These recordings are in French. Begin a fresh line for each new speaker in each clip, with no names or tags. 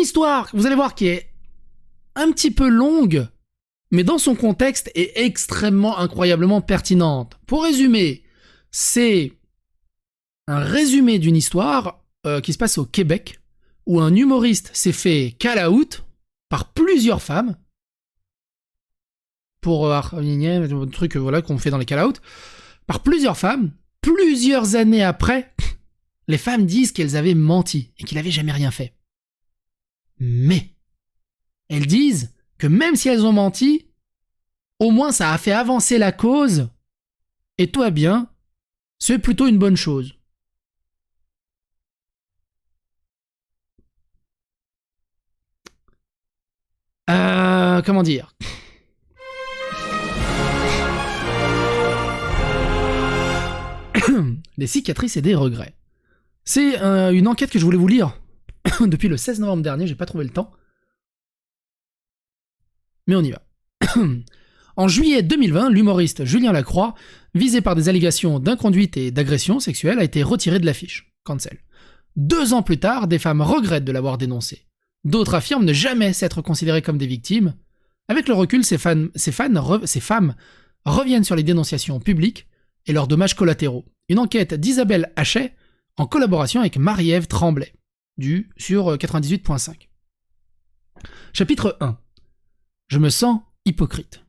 histoire, vous allez voir, qui est un petit peu longue, mais dans son contexte est extrêmement, incroyablement pertinente. Pour résumer, c'est un résumé d'une histoire qui se passe au Québec, où un humoriste s'est fait call-out par plusieurs femmes, pour un truc voilà, qu'on fait dans les call-out, par plusieurs femmes, plusieurs années après, les femmes disent qu'elles avaient menti et qu'il n'avait jamais rien fait. Mais elles disent que même si elles ont menti, au moins ça a fait avancer la cause, et tout va bien, c'est plutôt une bonne chose. Comment dire ? Des cicatrices et des regrets. C'est une enquête que je voulais vous lire depuis le 16 novembre dernier, j'ai pas trouvé le temps. Mais on y va. En juillet 2020, l'humoriste Julien Lacroix, visé par des allégations d'inconduite et d'agression sexuelle, a été retiré de l'affiche. Cancel. 2 ans plus tard, des femmes regrettent de l'avoir dénoncé. D'autres affirment ne jamais s'être considérées comme des victimes. Avec le recul, ces femmes reviennent sur les dénonciations publiques et leurs dommages collatéraux. Une enquête d'Isabelle Hachet en collaboration avec Marie-Ève Tremblay, sur 98.5. Chapitre 1. Je me sens hypocrite.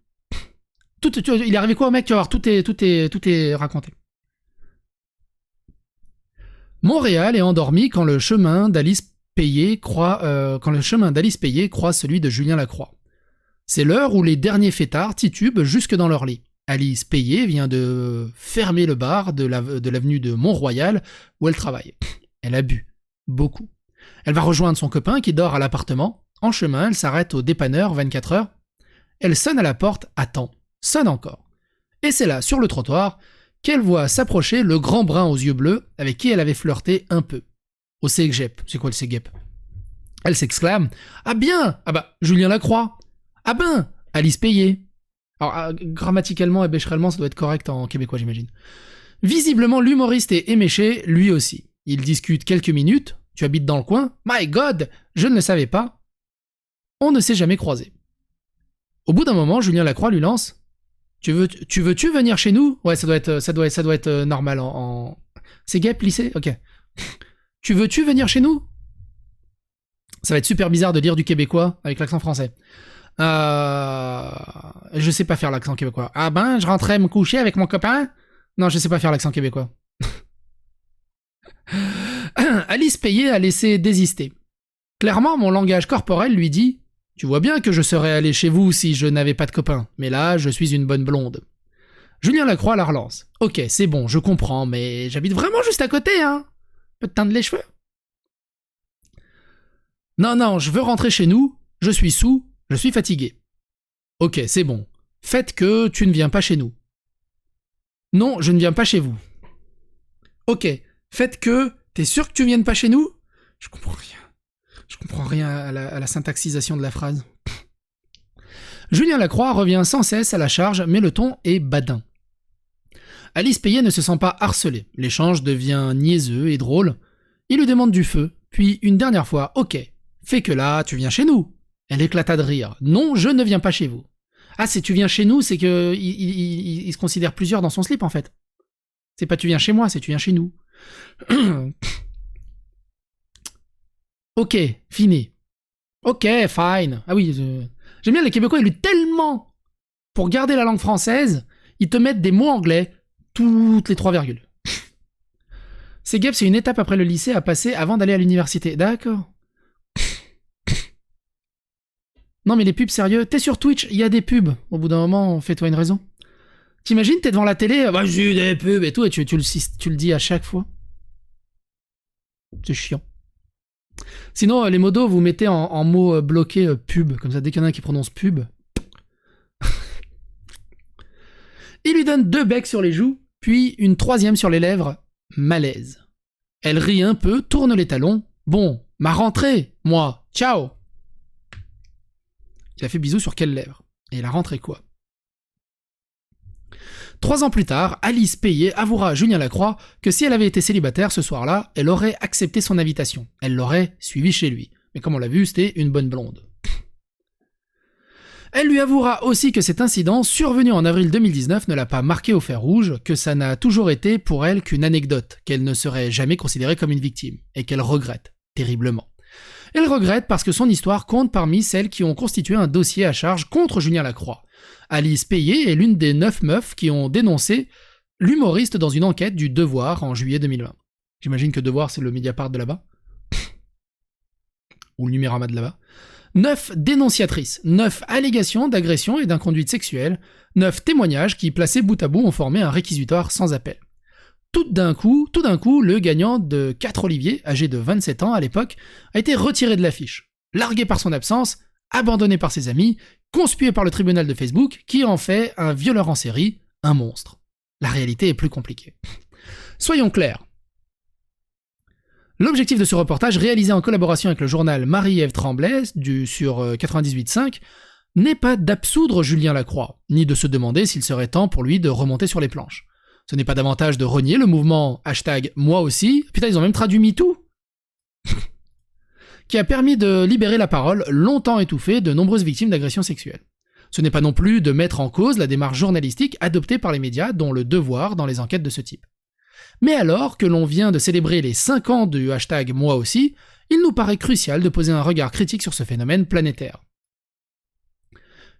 Il est arrivé quoi au mec ? Tu vas voir, tout est raconté. Montréal est endormi quand le chemin d'Alice Payet croise celui de Julien Lacroix. C'est l'heure où les derniers fêtards titubent jusque dans leur lit. Alice Payet vient de fermer le bar de l'avenue de Mont-Royal où elle travaille. Elle a bu. Beaucoup. Elle va rejoindre son copain qui dort à l'appartement. En chemin, elle s'arrête au dépanneur 24 heures. Elle sonne à la porte, attend. Sonne encore. Et c'est là, sur le trottoir, qu'elle voit s'approcher le grand brun aux yeux bleus avec qui elle avait flirté un peu. Au cégep. C'est quoi le cégep ? Elle s'exclame « Ah bien ! Ah bah, Julien Lacroix ! Ah ben, Alice Payet !» Alors, grammaticalement et bécheralement, ça doit être correct en québécois, j'imagine. Visiblement, l'humoriste est éméché, lui aussi. Ils discutent quelques minutes. Tu habites dans le coin ? My God, je ne le savais pas. On ne s'est jamais croisés. Au bout d'un moment, Julien Lacroix lui lance Tu veux-tu venir chez nous ? Ouais, ça doit être normal en... C'est guêpe, lycée ? Ok. Tu veux-tu venir chez nous ? Ça va être super bizarre de lire du québécois avec l'accent français. Je sais pas faire l'accent québécois. Ah ben, je rentrais me coucher avec mon copain ? Non, je sais pas faire l'accent québécois. Alice Payet a laissé désister. Clairement, mon langage corporel lui dit « Tu vois bien que je serais allé chez vous si je n'avais pas de copain, mais là, je suis une bonne blonde. » Julien Lacroix la relance. « Ok, c'est bon, je comprends, mais j'habite vraiment juste à côté, hein. Peut te teindre les cheveux. » « Non, je veux rentrer chez nous, je suis saoul, je suis fatigué. » « Ok, c'est bon. Faites que tu ne viens pas chez nous. » « Non, je ne viens pas chez vous. » « Ok, faites que... T'es sûr que tu viennes pas chez nous ? » Je comprends rien à la syntaxisation de la phrase. Julien Lacroix revient sans cesse à la charge, mais le ton est badin. Alice Payet ne se sent pas harcelée. L'échange devient niaiseux et drôle. Il lui demande du feu, puis une dernière fois « Ok, fais que là, tu viens chez nous. » Elle éclata de rire. « Non, je ne viens pas chez vous. » Ah, c'est tu viens chez nous, c'est que il se considère plusieurs dans son slip en fait. C'est pas tu viens chez moi, c'est tu viens chez nous. Ok, fini. Ok, fine. Ah oui, j'aime bien les Québécois, ils luttent tellement pour garder la langue française, ils te mettent des mots anglais toutes les 3 virgules. Cégep, c'est une étape après le lycée à passer avant d'aller à l'université. D'accord. Non mais les pubs, sérieux, t'es sur Twitch, il y a des pubs. Au bout d'un moment, fais-toi une raison. T'imagines, t'es devant la télé, bah j'ai des pubs et tout, et tu le dis à chaque fois. C'est chiant. Sinon, les modos, vous mettez en mots bloqués pub, comme ça, dès qu'il y en a un qui prononce pub. Il lui donne 2 becs sur les joues, puis une 3e sur les lèvres. Malaise. Elle rit un peu, tourne les talons. Bon, ma rentrée, moi, ciao. Il a fait bisous sur quelle lèvre ? Et la rentrée quoi ? 3 ans plus tard, Alice Payet avouera à Julien Lacroix que si elle avait été célibataire ce soir-là, elle aurait accepté son invitation. Elle l'aurait suivi chez lui. Mais comme on l'a vu, c'était une bonne blonde. Elle lui avouera aussi que cet incident, survenu en avril 2019, ne l'a pas marqué au fer rouge, que ça n'a toujours été pour elle qu'une anecdote, qu'elle ne serait jamais considérée comme une victime, et qu'elle regrette, terriblement. Elle regrette parce que son histoire compte parmi celles qui ont constitué un dossier à charge contre Julien Lacroix. Alice Payet est l'une des 9 meufs qui ont dénoncé l'humoriste dans une enquête du Devoir en juillet 2020. J'imagine que Devoir, c'est le Mediapart de là-bas. Ou le Numérama de là-bas. 9 dénonciatrices, 9 allégations d'agression et d'inconduite sexuelle, 9 témoignages qui, placés bout à bout, ont formé un réquisitoire sans appel. Tout d'un coup, le gagnant de 4 Olivier, âgé de 27 ans à l'époque, a été retiré de l'affiche, largué par son absence, abandonné par ses amis, conspué par le tribunal de Facebook, qui en fait un violeur en série, un monstre. La réalité est plus compliquée. Soyons clairs. L'objectif de ce reportage, réalisé en collaboration avec le journal Marie-Ève Tremblay sur 98.5, n'est pas d'absoudre Julien Lacroix, ni de se demander s'il serait temps pour lui de remonter sur les planches. Ce n'est pas davantage de renier le mouvement #moi aussi, putain ils ont même traduit MeToo, qui a permis de libérer la parole, longtemps étouffée, de nombreuses victimes d'agressions sexuelles. Ce n'est pas non plus de mettre en cause la démarche journalistique adoptée par les médias, dont le Devoir dans les enquêtes de ce type. Mais alors que l'on vient de célébrer les 5 ans du #moi aussi, il nous paraît crucial de poser un regard critique sur ce phénomène planétaire.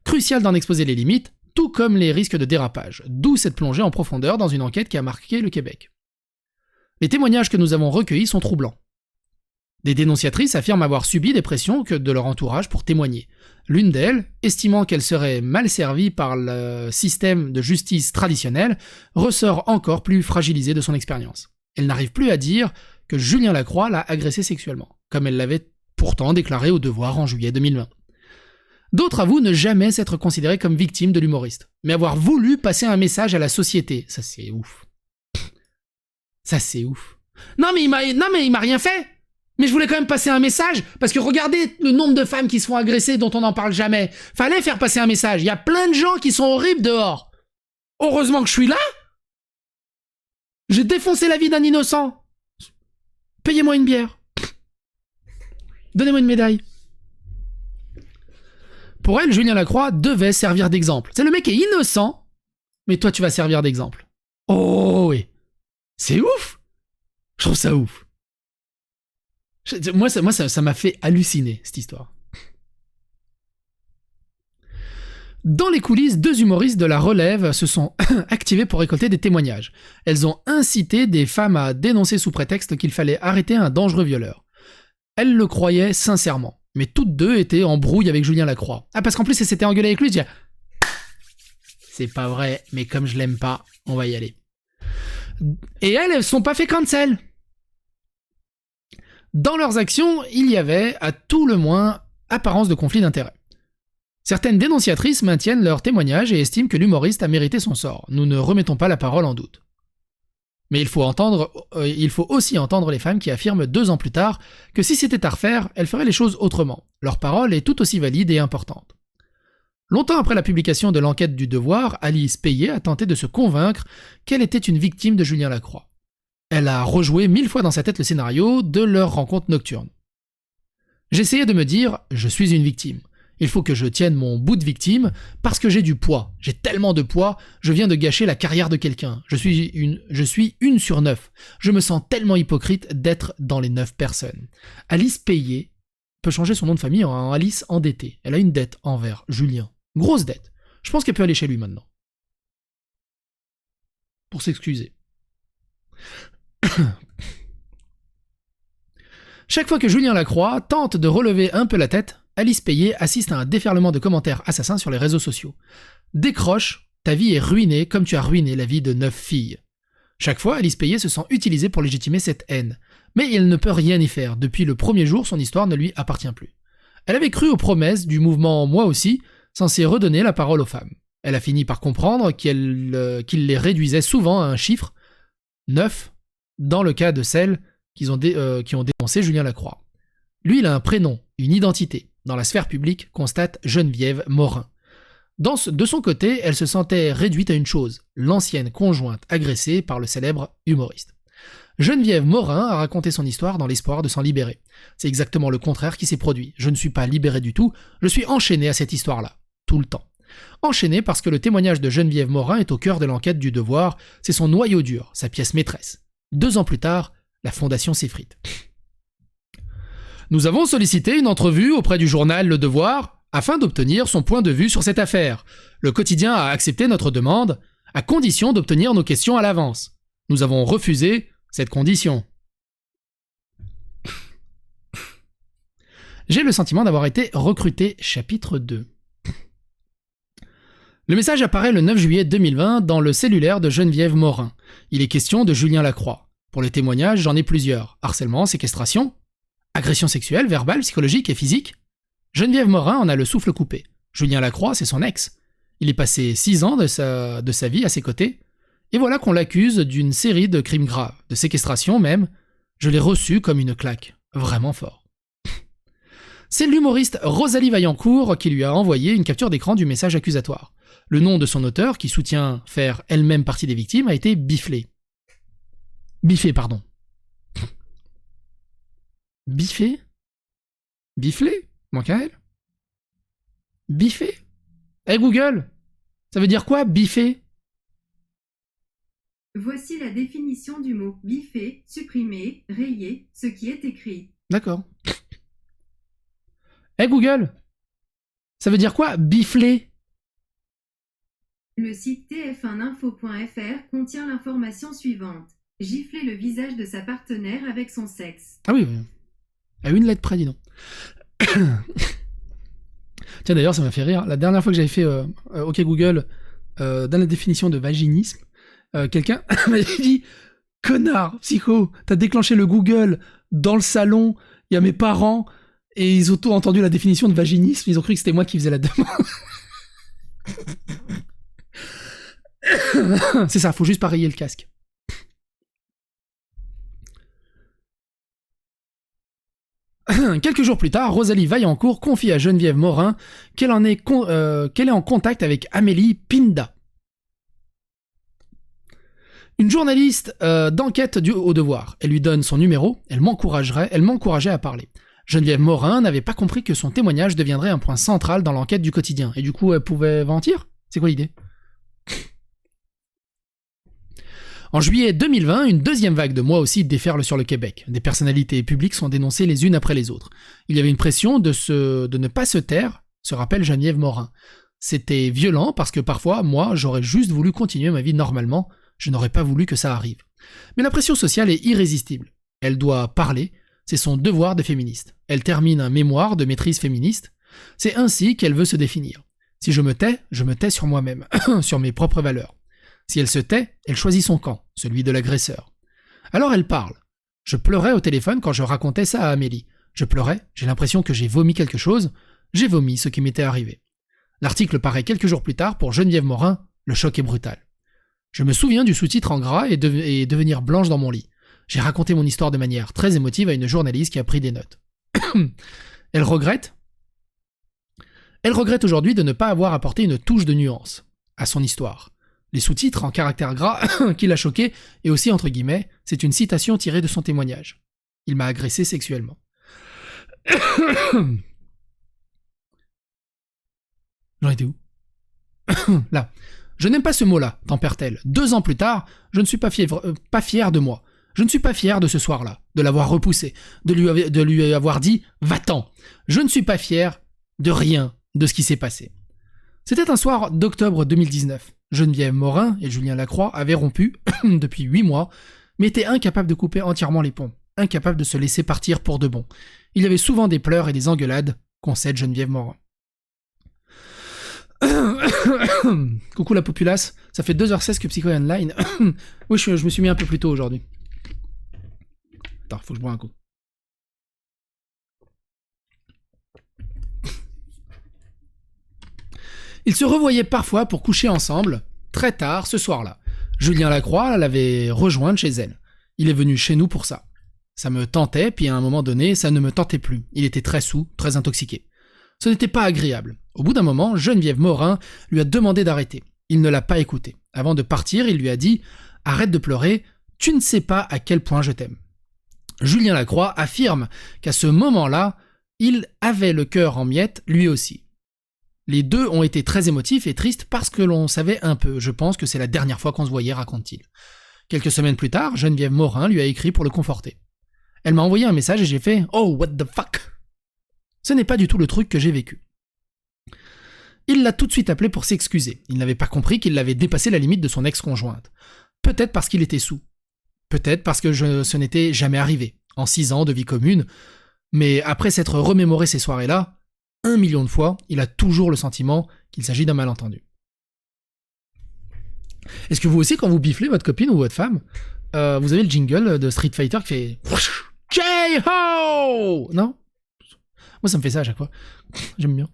Crucial d'en exposer les limites, tout comme les risques de dérapage, d'où cette plongée en profondeur dans une enquête qui a marqué le Québec. Les témoignages que nous avons recueillis sont troublants. Des dénonciatrices affirment avoir subi des pressions de leur entourage pour témoigner. L'une d'elles, estimant qu'elle serait mal servie par le système de justice traditionnel, ressort encore plus fragilisée de son expérience. Elle n'arrive plus à dire que Julien Lacroix l'a agressée sexuellement, comme elle l'avait pourtant déclaré au Devoir en juillet 2020. D'autres avouent ne jamais s'être considérés comme victimes de l'humoriste, mais avoir voulu passer un message à la société. Ça c'est ouf. Ça c'est ouf. Non mais il m'a rien fait. Mais je voulais quand même passer un message, parce que regardez le nombre de femmes qui se font agresser dont on n'en parle jamais. Fallait faire passer un message. Il y a plein de gens qui sont horribles dehors. Heureusement que je suis là. J'ai défoncé la vie d'un innocent. Payez-moi une bière. Donnez-moi une médaille. Pour elle, Julien Lacroix devait servir d'exemple. C'est le mec est innocent, mais toi tu vas servir d'exemple. Oh oui. C'est ouf. Je trouve ça ouf. Moi, ça m'a fait halluciner, cette histoire. Dans les coulisses, 2 humoristes de la relève se sont activés pour récolter des témoignages. Elles ont incité des femmes à dénoncer sous prétexte qu'il fallait arrêter un dangereux violeur. Elles le croyaient sincèrement, mais toutes 2 étaient en brouille avec Julien Lacroix. Ah, parce qu'en plus, elles s'étaient engueulées avec lui, je dis c'est pas vrai, mais comme je l'aime pas, on va y aller. Et elles sont pas fait cancel. Dans leurs actions, il y avait, à tout le moins, apparence de conflit d'intérêts. Certaines dénonciatrices maintiennent leurs témoignages et estiment que l'humoriste a mérité son sort. Nous ne remettons pas la parole en doute. Mais il faut aussi entendre les femmes qui affirment 2 ans plus tard que si c'était à refaire, elles feraient les choses autrement. Leur parole est tout aussi valide et importante. Longtemps après la publication de l'enquête du Devoir, Alice Payet a tenté de se convaincre qu'elle était une victime de Julien Lacroix. Elle a rejoué 1000 fois dans sa tête le scénario de leur rencontre nocturne. J'essayais de me dire « je suis une victime ». Il faut que je tienne mon bout de victime parce que j'ai du poids. J'ai tellement de poids, je viens de gâcher la carrière de quelqu'un. Je suis une sur 9. Je me sens tellement hypocrite d'être dans les 9 personnes. Alice Payet peut changer son nom de famille en Alice endettée. Elle a une dette envers Julien. Grosse dette. Je pense qu'elle peut aller chez lui maintenant. Pour s'excuser. Chaque fois que Julien Lacroix tente de relever un peu la tête, Alice Payet assiste à un déferlement de commentaires assassins sur les réseaux sociaux. Décroche, ta vie est ruinée comme tu as ruiné la vie de 9 filles. Chaque fois, Alice Payet se sent utilisée pour légitimer cette haine. Mais il ne peut rien y faire. Depuis le premier jour, son histoire ne lui appartient plus. Elle avait cru aux promesses du mouvement Moi aussi, censé redonner la parole aux femmes. Elle a fini par comprendre qu'il les réduisait souvent à un chiffre, 9, dans le cas de celles qui ont dénoncé Julien Lacroix. Lui, il a un prénom, une identité. Dans la sphère publique, constate Geneviève Morin. De son côté, elle se sentait réduite à une chose, l'ancienne conjointe agressée par le célèbre humoriste. Geneviève Morin a raconté son histoire dans l'espoir de s'en libérer. C'est exactement le contraire qui s'est produit. Je ne suis pas libéré du tout, je suis enchaîné à cette histoire-là. Tout le temps. Enchaîné parce que le témoignage de Geneviève Morin est au cœur de l'enquête du Devoir, c'est son noyau dur, sa pièce maîtresse. 2 ans plus tard, la fondation s'effrite. Nous avons sollicité une entrevue auprès du journal Le Devoir afin d'obtenir son point de vue sur cette affaire. Le quotidien a accepté notre demande, à condition d'obtenir nos questions à l'avance. Nous avons refusé cette condition. J'ai le sentiment d'avoir été recruté, chapitre 2. Le message apparaît le 9 juillet 2020 dans le cellulaire de Geneviève Morin. Il est question de Julien Lacroix. Pour les témoignages, j'en ai plusieurs. Harcèlement, séquestration, agression sexuelle, verbale, psychologique et physique. Geneviève Morin en a le souffle coupé. Julien Lacroix, c'est son ex. Il est passé 6 ans de sa vie à ses côtés. Et voilà qu'on l'accuse d'une série de crimes graves, de séquestration même. Je l'ai reçu comme une claque. Vraiment fort. C'est l'humoriste Rosalie Vaillancourt qui lui a envoyé une capture d'écran du message accusatoire. Le nom de son auteur, qui soutient faire elle-même partie des victimes, a été Biffé. Biffé? Bifflé? Manque à elle? Biffé? Hey Google, ça veut dire quoi, biffé?
Voici la définition du mot biffer, supprimer, rayer, ce qui est écrit.
D'accord. Hey Google, ça veut dire quoi, bifflé?
Le site tf1info.fr contient l'information suivante. Gifler le visage de sa partenaire avec son sexe.
Ah oui, à une lettre près, dis donc. Tiens, d'ailleurs, ça m'a fait rire. La dernière fois que j'avais fait OK Google, dans la définition de vaginisme, quelqu'un m'a dit « Connard, psycho, t'as déclenché le Google dans le salon, il y a mes parents, et ils ont tout entendu la définition de vaginisme, ils ont cru que c'était moi qui faisais la demande. » C'est ça, faut juste pas rayer le casque. Quelques jours plus tard, Rosalie Vaillancourt confie à Geneviève Morin qu'elle est en contact avec Amélie Pinda, une journaliste d'enquête au Devoir. Elle lui donne son numéro, elle m'encourageait à parler. Geneviève Morin n'avait pas compris que son témoignage deviendrait un point central dans l'enquête du quotidien, et du coup elle pouvait mentir. C'est quoi l'idée? En juillet 2020, une deuxième vague de moi aussi déferle sur le Québec. Des personnalités publiques sont dénoncées les unes après les autres. Il y avait une pression de ne pas se taire, se rappelle Geneviève Morin. C'était violent parce que parfois, moi, j'aurais juste voulu continuer ma vie normalement, je n'aurais pas voulu que ça arrive. Mais la pression sociale est irrésistible. Elle doit parler, c'est son devoir de féministe. Elle termine un mémoire de maîtrise féministe. C'est ainsi qu'elle veut se définir. Si je me tais sur moi-même, sur mes propres valeurs. Si elle se tait, elle choisit son camp, celui de l'agresseur. Alors elle parle. Je pleurais au téléphone quand je racontais ça à Amélie. Je pleurais, j'ai l'impression que j'ai vomi quelque chose, j'ai vomi ce qui m'était arrivé. L'article paraît quelques jours plus tard pour Geneviève Morin, le choc est brutal. Je me souviens du sous-titre en gras et devenir blanche dans mon lit. J'ai raconté mon histoire de manière très émotive à une journaliste qui a pris des notes. Elle regrette aujourd'hui de ne pas avoir apporté une touche de nuance à son histoire. Les sous-titres en caractères gras qui l'a choqué, et aussi entre guillemets, c'est une citation tirée de son témoignage. Il m'a agressé sexuellement. J'en étais où? Là. Je n'aime pas ce mot-là, tempère-t-elle. 2 ans plus tard, je ne suis pas fier de moi. Je ne suis pas fier de ce soir-là, de l'avoir repoussé, de lui avoir dit « va-t'en ». Je ne suis pas fier de rien de ce qui s'est passé. C'était un soir d'octobre 2019. Geneviève Morin et Julien Lacroix avaient rompu depuis 8 mois, mais étaient incapables de couper entièrement les ponts, incapables de se laisser partir pour de bon. Il y avait souvent des pleurs et des engueulades, concède Geneviève Morin. Coucou la populace, ça fait 2h16 que Psycho est online. Oui, je me suis mis un peu plus tôt aujourd'hui. Attends, faut que je bois un coup. Ils se revoyaient parfois pour coucher ensemble, très tard ce soir-là. Julien Lacroix l'avait rejointe chez elle. Il est venu chez nous pour ça. Ça me tentait, puis à un moment donné, ça ne me tentait plus. Il était très saoul, très intoxiqué. Ce n'était pas agréable. Au bout d'un moment, Geneviève Morin lui a demandé d'arrêter. Il ne l'a pas écouté. Avant de partir, il lui a dit « Arrête de pleurer, Tu ne sais pas à quel point je t'aime. Julien Lacroix affirme qu'à ce moment-là, il avait le cœur en miettes, lui aussi. Les deux ont été très émotifs et tristes parce que l'on savait un peu. Je pense que c'est la dernière fois qu'on se voyait, raconte-t-il. Quelques semaines plus tard, Geneviève Morin lui a écrit pour le conforter. Elle m'a envoyé un message et j'ai fait « Oh, what the fuck ?» Ce n'est pas du tout le truc que j'ai vécu. Il l'a tout de suite appelé pour s'excuser. Il n'avait pas compris qu'il avait dépassé la limite de son ex-conjointe. Peut-être parce qu'il était saoul. Peut-être parce que ce n'était jamais arrivé, en 6 ans de vie commune. Mais après s'être remémoré ces soirées-là, 1 million de fois, il a toujours le sentiment qu'il s'agit d'un malentendu. Est-ce que vous aussi, quand vous biflez votre copine ou votre femme, vous avez le jingle de Street Fighter qui fait J-Ho! Non? Moi, ça me fait ça à chaque fois. J'aime bien.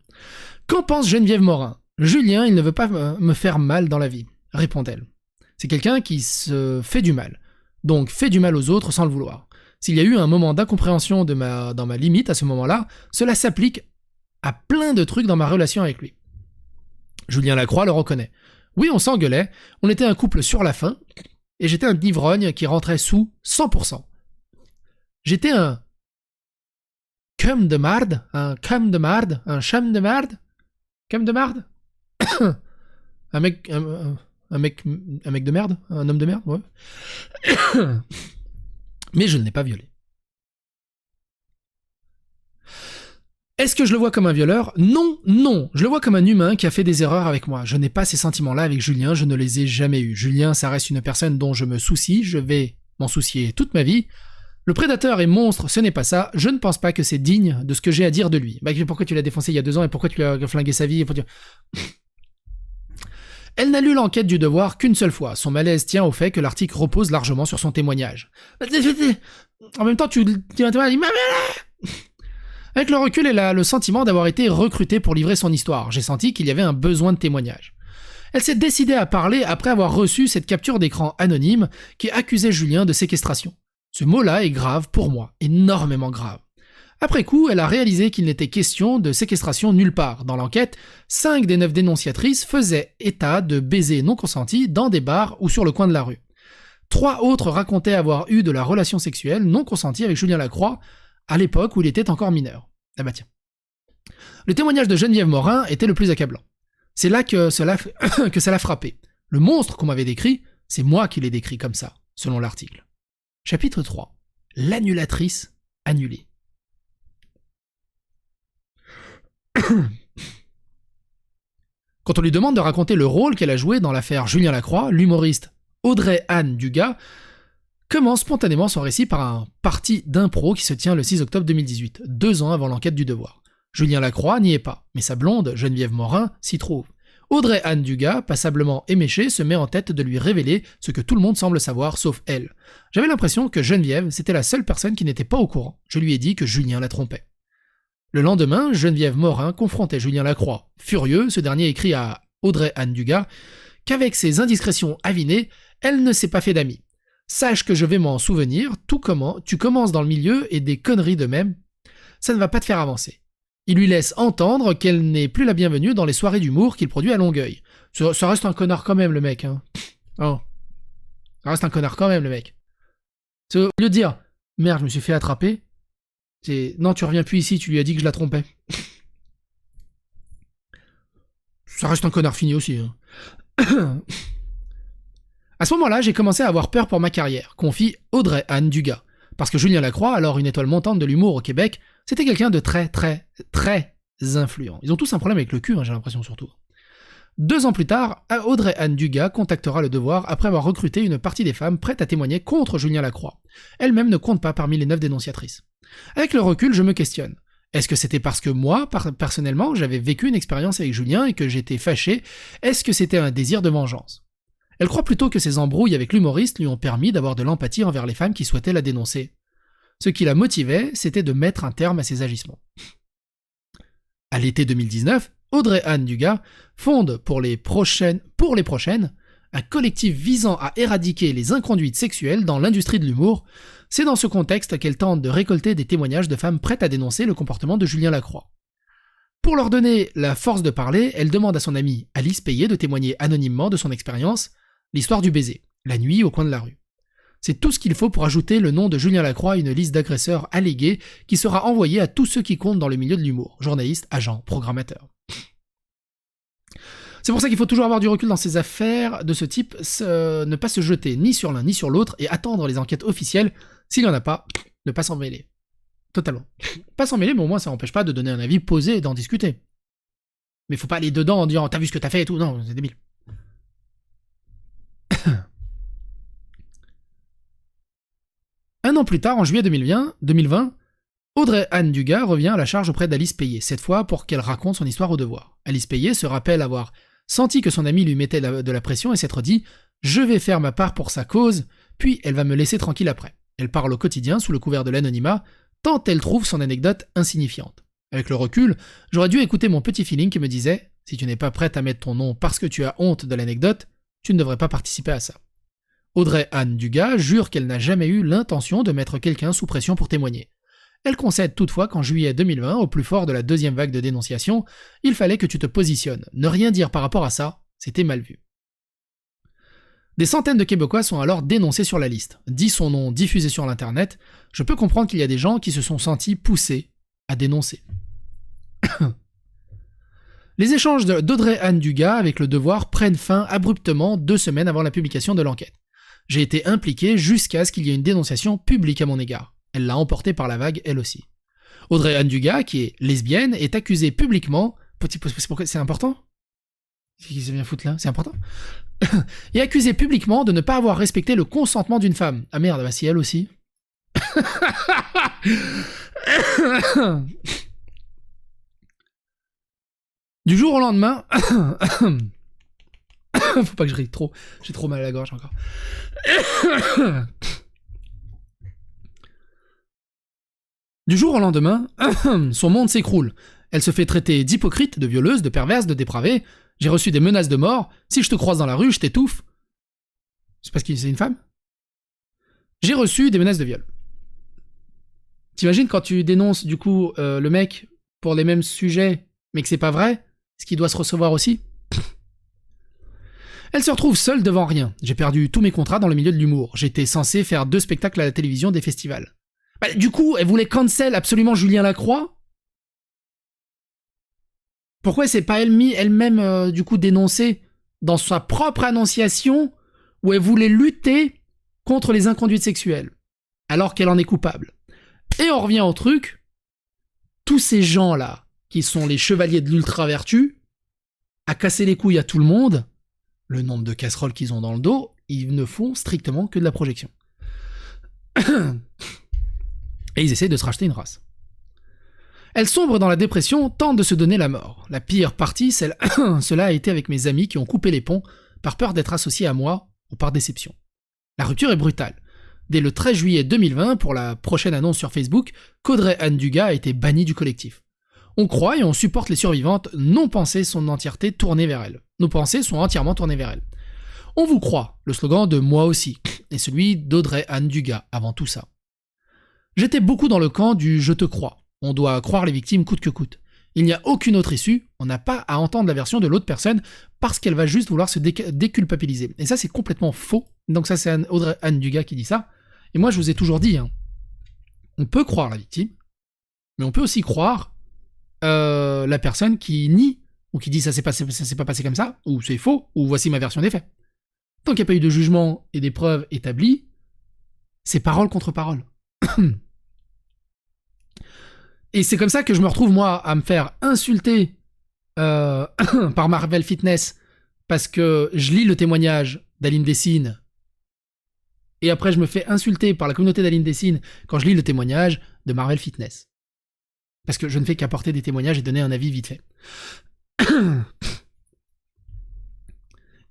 Qu'en pense Geneviève Morin? Julien, il ne veut pas me faire mal dans la vie, répond-elle. C'est quelqu'un qui se fait du mal. Donc, fait du mal aux autres sans le vouloir. S'il y a eu un moment d'incompréhension dans ma limite à ce moment-là, cela s'applique à plein de trucs dans ma relation avec lui. Julien Lacroix le reconnaît. Oui, on s'engueulait, on était un couple sur la fin, et j'étais un ivrogne qui rentrait sous 100%. J'étais un cum de marde, un cham de marde, cum de marde, un mec de merde, un homme de merde, ouais. Mais je ne l'ai pas violé. Est-ce que je le vois comme un violeur? Non, non. Je le vois comme un humain qui a fait des erreurs avec moi. Je n'ai pas ces sentiments-là avec Julien, je ne les ai jamais eus. Julien, ça reste une personne dont je me soucie, je vais m'en soucier toute ma vie. Le prédateur et monstre, ce n'est pas ça. Je ne pense pas que c'est digne de ce que j'ai à dire de lui. Bah, pourquoi tu l'as défoncé il y a 2 ans et pourquoi tu lui as flingué sa vie Elle n'a lu l'enquête du Devoir qu'une seule fois. Son malaise tient au fait que l'article repose largement sur son témoignage. En même temps, tu dis un témoignage, avec le recul, elle a le sentiment d'avoir été recrutée pour livrer son histoire. J'ai senti qu'il y avait un besoin de témoignage. Elle s'est décidée à parler après avoir reçu cette capture d'écran anonyme qui accusait Julien de séquestration. Ce mot-là est grave pour moi, énormément grave. Après coup, elle a réalisé qu'il n'était question de séquestration nulle part. Dans l'enquête, 5 des 9 dénonciatrices faisaient état de baisers non consentis dans des bars ou sur le coin de la rue. 3 autres racontaient avoir eu de la relation sexuelle non consentie avec Julien Lacroix à l'époque où il était encore mineur. Ah bah tiens. Le témoignage de Geneviève Morin était le plus accablant. C'est là que ça l'a frappé. Le monstre qu'on m'avait décrit, c'est moi qui l'ai décrit comme ça, selon l'article. Chapitre 3. L'annulatrice annulée. Quand on lui demande de raconter le rôle qu'elle a joué dans l'affaire Julien Lacroix, l'humoriste Audrey-Anne Dugas commence spontanément son récit par un parti d'impro qui se tient le 6 octobre 2018, 2 ans avant l'enquête du Devoir. Julien Lacroix n'y est pas, mais sa blonde, Geneviève Morin, s'y trouve. Audrey-Anne Dugas, passablement éméchée, se met en tête de lui révéler ce que tout le monde semble savoir, sauf elle. J'avais l'impression que Geneviève, c'était la seule personne qui n'était pas au courant. Je lui ai dit que Julien la trompait. Le lendemain, Geneviève Morin confrontait Julien Lacroix. Furieux, ce dernier écrit à Audrey-Anne Dugas qu'avec ses indiscrétions avinées, elle ne s'est pas fait d'amis. Sache que je vais m'en souvenir, tu commences dans le milieu et des conneries de même, ça ne va pas te faire avancer. Il lui laisse entendre qu'elle n'est plus la bienvenue dans les soirées d'humour qu'il produit à Longueuil. Ça reste un connard quand même, le mec. Hein. Oh. Ça reste un connard quand même, le mec. Au lieu de dire « Merde, je me suis fait attraper », c'est « Non, tu reviens plus ici, tu lui as dit que je la trompais. » Ça reste un connard fini aussi. Hein. À ce moment-là, j'ai commencé à avoir peur pour ma carrière, confie Audrey-Anne Dugas. Parce que Julien Lacroix, alors une étoile montante de l'humour au Québec, c'était quelqu'un de très, très, très influent. Ils ont tous un problème avec le cul, hein, j'ai l'impression surtout. 2 ans plus tard, Audrey-Anne Dugas contactera le Devoir après avoir recruté une partie des femmes prêtes à témoigner contre Julien Lacroix. Elle-même ne compte pas parmi les 9 dénonciatrices. Avec le recul, je me questionne. Est-ce que c'était parce que moi, personnellement, j'avais vécu une expérience avec Julien et que j'étais fâché? Est-ce que c'était un désir de vengeance? Elle croit plutôt que ses embrouilles avec l'humoriste lui ont permis d'avoir de l'empathie envers les femmes qui souhaitaient la dénoncer. Ce qui la motivait, c'était de mettre un terme à ses agissements. À l'été 2019, Audrey-Anne Dugas fonde pour les prochaines, un collectif visant à éradiquer les inconduites sexuelles dans l'industrie de l'humour. C'est dans ce contexte qu'elle tente de récolter des témoignages de femmes prêtes à dénoncer le comportement de Julien Lacroix. Pour leur donner la force de parler, elle demande à son amie Alice Payet de témoigner anonymement de son expérience, l'histoire du baiser, la nuit au coin de la rue. C'est tout ce qu'il faut pour ajouter le nom de Julien Lacroix à une liste d'agresseurs allégués qui sera envoyée à tous ceux qui comptent dans le milieu de l'humour. Journalistes, agents, programmateurs. C'est pour ça qu'il faut toujours avoir du recul dans ces affaires de ce type, ne pas se jeter ni sur l'un ni sur l'autre et attendre les enquêtes officielles. S'il n'y en a pas, ne pas s'en mêler. Totalement. Pas s'en mêler, mais au moins ça n'empêche pas de donner un avis posé et d'en discuter. Mais faut pas aller dedans en disant « t'as vu ce que t'as fait et tout », non, c'est débile. Un an plus tard, en juillet 2020, Audrey Anne Dugas revient à la charge auprès d'Alice Payet, cette fois pour qu'elle raconte son histoire au Devoir. Alice Payet se rappelle avoir senti que son ami lui mettait de la pression et s'être dit « je vais faire ma part pour sa cause, puis elle va me laisser tranquille après ». Elle parle au quotidien sous le couvert de l'anonymat, tant elle trouve son anecdote insignifiante. Avec le recul, j'aurais dû écouter mon petit feeling qui me disait « si tu n'es pas prête à mettre ton nom parce que tu as honte de l'anecdote, tu ne devrais pas participer à ça ». Audrey Anne Dugas jure qu'elle n'a jamais eu l'intention de mettre quelqu'un sous pression pour témoigner. Elle concède toutefois qu'en juillet 2020, au plus fort de la deuxième vague de dénonciation, il fallait que tu te positionnes. Ne rien dire par rapport à ça, c'était mal vu. Des centaines de Québécois sont alors dénoncés sur la liste. Dit son nom diffusé sur l'internet, je peux comprendre qu'il y a des gens qui se sont sentis poussés à dénoncer. Les échanges d'Audrey Anne Dugas avec le Devoir prennent fin abruptement 2 semaines avant la publication de l'enquête. J'ai été impliqué jusqu'à ce qu'il y ait une dénonciation publique à mon égard. Elle l'a emportée par la vague, elle aussi. Audrey Anne Dugas, qui est lesbienne, est accusée publiquement... C'est important ? Qu'est-ce qui vient foutre là ? C'est important ? Est accusée publiquement de ne pas avoir respecté le consentement d'une femme. Ah merde, bah si elle aussi. Du jour au lendemain... Faut pas que je rie trop. J'ai trop mal à la gorge encore. Du jour au lendemain, son monde s'écroule. Elle se fait traiter d'hypocrite, de violeuse, de perverse, de dépravée. J'ai reçu des menaces de mort. Si je te croise dans la rue, je t'étouffe. C'est parce que c'est une femme ? J'ai reçu des menaces de viol. T'imagines quand tu dénonces du coup le mec pour les mêmes sujets, mais que c'est pas vrai, ce qui doit se recevoir aussi ? Elle se retrouve seule devant rien. J'ai perdu tous mes contrats dans le milieu de l'humour. J'étais censé faire 2 spectacles à la télévision, des festivals. Bah, du coup, elle voulait cancel absolument Julien Lacroix. Pourquoi c'est pas elle-même du coup dénoncée dans sa propre annonciation où elle voulait lutter contre les inconduites sexuelles alors qu'elle en est coupable. Et on revient au truc, tous ces gens-là qui sont les chevaliers de l'ultra-vertu à casser les couilles à tout le monde, le nombre de casseroles qu'ils ont dans le dos, ils ne font strictement que de la projection. Et ils essaient de se racheter une race. Elle sombre dans la dépression, tente de se donner la mort. La pire partie, cela a été avec mes amis qui ont coupé les ponts par peur d'être associés à moi ou par déception. La rupture est brutale. Dès le 13 juillet 2020, pour la prochaine annonce sur Facebook, qu'Audrey Anne Dugas a été bannie du collectif. On croit et on supporte les survivantes, nos pensées sont entièrement tournées vers elles. Nos pensées sont entièrement tournées vers elles. On vous croit, le slogan de moi aussi, et celui d'Audrey Anne Dugas avant tout ça. J'étais beaucoup dans le camp du je te crois. On doit croire les victimes coûte que coûte. Il n'y a aucune autre issue, on n'a pas à entendre la version de l'autre personne parce qu'elle va juste vouloir se déculpabiliser. Et ça, c'est complètement faux. Donc ça, c'est Audrey Anne Dugas qui dit ça. Et moi, je vous ai toujours dit, on peut croire la victime, mais on peut aussi croire la personne qui nie, ou qui dit ça s'est pas passé comme ça, ou c'est faux, ou voici ma version des faits. Tant qu'il n'y a pas eu de jugement et des preuves établies, c'est parole contre parole. Et c'est comme ça que je me retrouve, moi, à me faire insulter par Marvel Fitness parce que je lis le témoignage d'Aline Dessine et après je me fais insulter par la communauté d'Aline Dessine quand je lis le témoignage de Marvel Fitness. Parce que je ne fais qu'apporter des témoignages et donner un avis vite fait.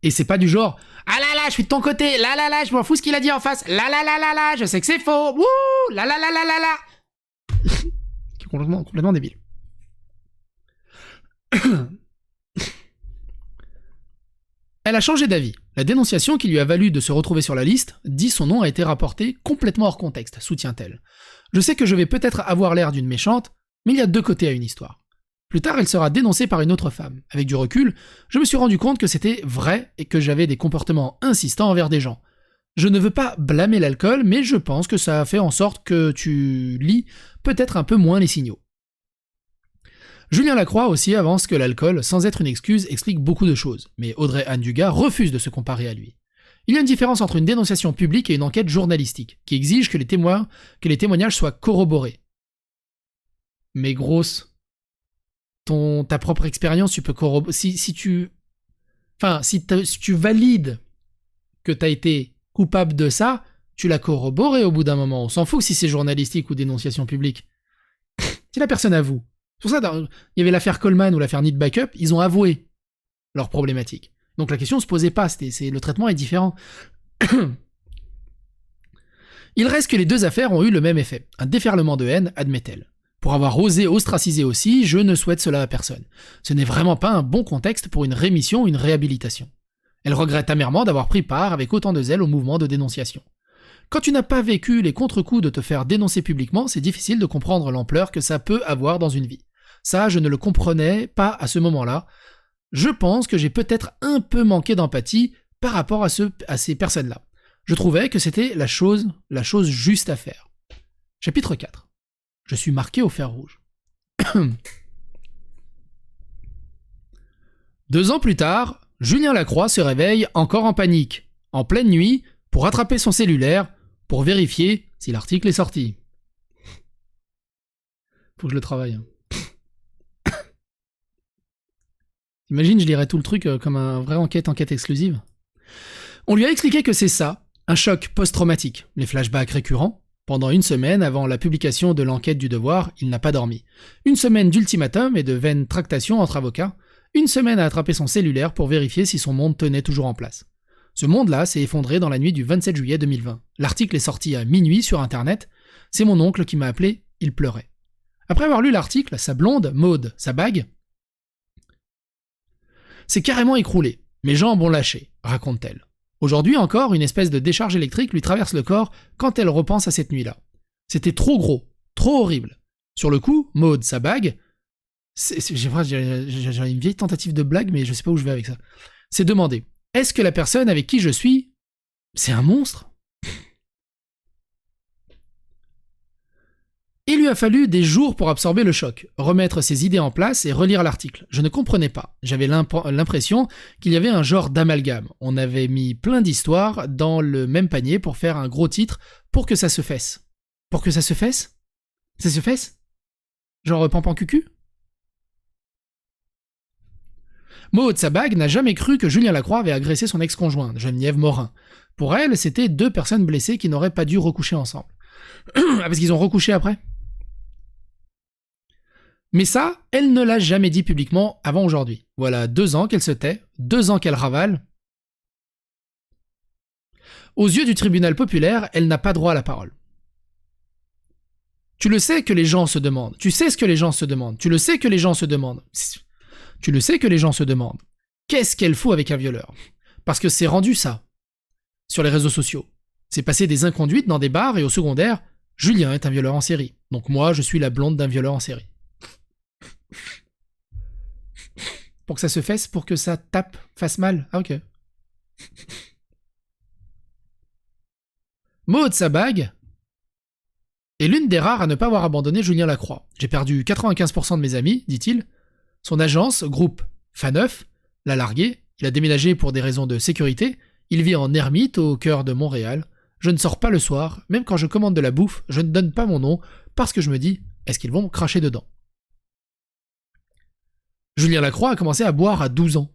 Et c'est pas du genre « Ah là là, je suis de ton côté, là là là, je m'en fous ce qu'il a dit en face, là là là là là, je sais que c'est faux, wouh, là là là là là là !» Complètement débile. Elle a changé d'avis. La dénonciation qui lui a valu de se retrouver sur la liste dit son nom a été rapporté complètement hors contexte, soutient-elle. Je sais que je vais peut-être avoir l'air d'une méchante, mais il y a 2 côtés à une histoire. Plus tard, elle sera dénoncée par une autre femme. Avec du recul, je me suis rendu compte que c'était vrai et que j'avais des comportements insistants envers des gens. Je ne veux pas blâmer l'alcool, mais je pense que ça a fait en sorte que tu lis peut-être un peu moins les signaux. Julien Lacroix aussi avance que l'alcool, sans être une excuse, explique beaucoup de choses, mais Audrey Anne Dugas refuse de se comparer à lui. Il y a une différence entre une dénonciation publique et une enquête journalistique, qui exige que les témoignages soient corroborés. Mais grosse, ta propre expérience, tu peux corroborer. Si tu valides que tu as été coupable de ça, tu l'as corroboré au bout d'un moment. On s'en fout si c'est journalistique ou dénonciation publique. Si la personne avoue. C'est pour ça, il y avait l'affaire Coleman ou l'affaire Need Backup, ils ont avoué leurs problématiques. Donc la question ne se posait pas, le traitement est différent. Il reste que les deux affaires ont eu le même effet, un déferlement de haine, admet-elle. Pour avoir osé ostraciser aussi, je ne souhaite cela à personne. Ce n'est vraiment pas un bon contexte pour une rémission ou une réhabilitation. Elle regrette amèrement d'avoir pris part avec autant de zèle au mouvement de dénonciation. Quand tu n'as pas vécu les contre-coups de te faire dénoncer publiquement, c'est difficile de comprendre l'ampleur que ça peut avoir dans une vie. Ça, je ne le comprenais pas à ce moment-là. Je pense que j'ai peut-être un peu manqué d'empathie par rapport à ces personnes-là. Je trouvais que c'était la chose juste à faire. Chapitre 4. Je suis marqué au fer rouge. 2 ans plus tard, Julien Lacroix se réveille encore en panique, en pleine nuit, pour attraper son cellulaire, pour vérifier si l'article est sorti. Faut que je le travaille. Imagine, je lirais tout le truc comme un vrai enquête exclusive. On lui a expliqué que c'est ça, un choc post-traumatique, les flashbacks récurrents. Pendant 1 semaine avant la publication de l'enquête du Devoir, il n'a pas dormi. 1 semaine d'ultimatum et de vaines tractations entre avocats. 1 semaine à attraper son cellulaire pour vérifier si son monde tenait toujours en place. Ce monde-là s'est effondré dans la nuit du 27 juillet 2020. L'article est sorti à minuit sur Internet. C'est mon oncle qui m'a appelé, il pleurait. Après avoir lu l'article, sa blonde, Maude, sa bague, s'est carrément écroulée. Mes jambes ont lâché, raconte-t-elle. Aujourd'hui encore, une espèce de décharge électrique lui traverse le corps quand elle repense à cette nuit-là. C'était trop gros, trop horrible. Sur le coup, Maude, sa bague, j'ai une vieille tentative de blague, mais je sais pas où je vais avec ça. C'est demander, est-ce que la personne avec qui je suis, c'est un monstre ? Il lui a fallu des jours pour absorber le choc, remettre ses idées en place et relire l'article. Je ne comprenais pas. J'avais l'impression qu'il y avait un genre d'amalgame. On avait mis plein d'histoires dans le même panier pour faire un gros titre pour que ça se fesse. Pour que ça se fesse ? Ça se fesse ? Genre Pampan Cucu ? Maude Sabag n'a jamais cru que Julien Lacroix avait agressé son ex-conjointe, Geneviève Morin. Pour elle, c'était 2 personnes blessées qui n'auraient pas dû recoucher ensemble. Ah, parce qu'ils ont recouché après ? Mais ça, elle ne l'a jamais dit publiquement avant aujourd'hui. Voilà 2 ans qu'elle se tait, 2 ans qu'elle ravale. Aux yeux du tribunal populaire, elle n'a pas droit à la parole. Tu le sais que les gens se demandent. Tu sais ce que les gens se demandent. Tu le sais que les gens se demandent. Tu le sais que les gens se demandent. Qu'est-ce qu'elle fout avec un violeur ? Parce que c'est rendu ça. Sur les réseaux sociaux. C'est passé des inconduites dans des bars et au secondaire, Julien est un violeur en série. Donc moi, je suis la blonde d'un violeur en série. Pour que ça se fasse, pour que ça tape, fasse mal. Ah ok. Maude Sabag est l'une des rares à ne pas avoir abandonné Julien Lacroix. J'ai perdu 95% de mes amis, dit-il. Son agence, groupe Faneuf, l'a largué. Il a déménagé pour des raisons de sécurité. Il vit en ermite au cœur de Montréal. Je ne sors pas le soir, même quand je commande de la bouffe, je ne donne pas mon nom parce que je me dis, est-ce qu'ils vont me cracher dedans ? Julien Lacroix a commencé à boire à 12 ans.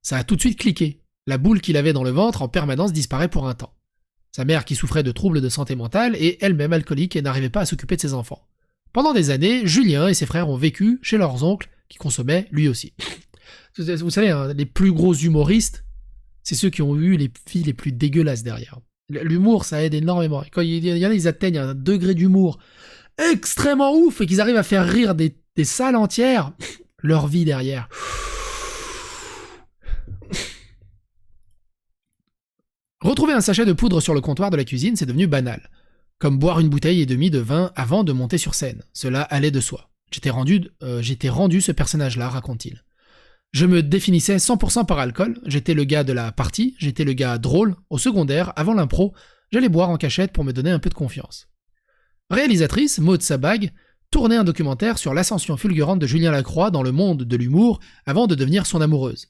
Ça a tout de suite cliqué. La boule qu'il avait dans le ventre en permanence disparaît pour un temps. Sa mère qui souffrait de troubles de santé mentale et elle-même alcoolique et n'arrivait pas à s'occuper de ses enfants. Pendant des années, Julien et ses frères ont vécu chez leurs oncles qui consommaient lui aussi. Vous savez, hein, les plus gros humoristes, c'est ceux qui ont eu les filles les plus dégueulasses derrière. L'humour, ça aide énormément. Quand il y en a, ils atteignent un degré d'humour extrêmement ouf et qu'ils arrivent à faire rire des salles entières, leur vie derrière. Retrouver un sachet de poudre sur le comptoir de la cuisine, c'est devenu banal. Comme boire une bouteille et demie de vin avant de monter sur scène. Cela allait de soi. J'étais rendu ce personnage-là, raconte-t-il. Je me définissais 100% par alcool, j'étais le gars de la partie, j'étais le gars drôle, au secondaire, avant l'impro, j'allais boire en cachette pour me donner un peu de confiance. Réalisatrice, Maud Sabag, tournait un documentaire sur l'ascension fulgurante de Julien Lacroix dans le monde de l'humour avant de devenir son amoureuse.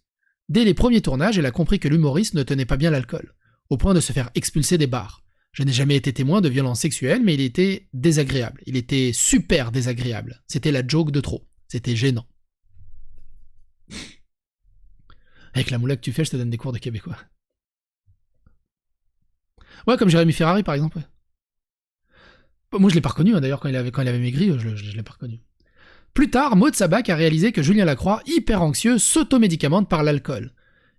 Dès les premiers tournages, elle a compris que l'humoriste ne tenait pas bien l'alcool, au point de se faire expulser des bars. Je n'ai jamais été témoin de violences sexuelles, mais il était désagréable. Il était super désagréable. C'était la joke de trop. C'était gênant. Avec la moula que tu fais, je te donne des cours de québécois. Ouais, comme Jérémy Ferrari, par exemple. Ouais. Moi, je l'ai pas reconnu, d'ailleurs, quand il avait maigri, je l'ai pas reconnu. Plus tard, Maud Sabac a réalisé que Julien Lacroix, hyper anxieux, s'automédicamente par l'alcool.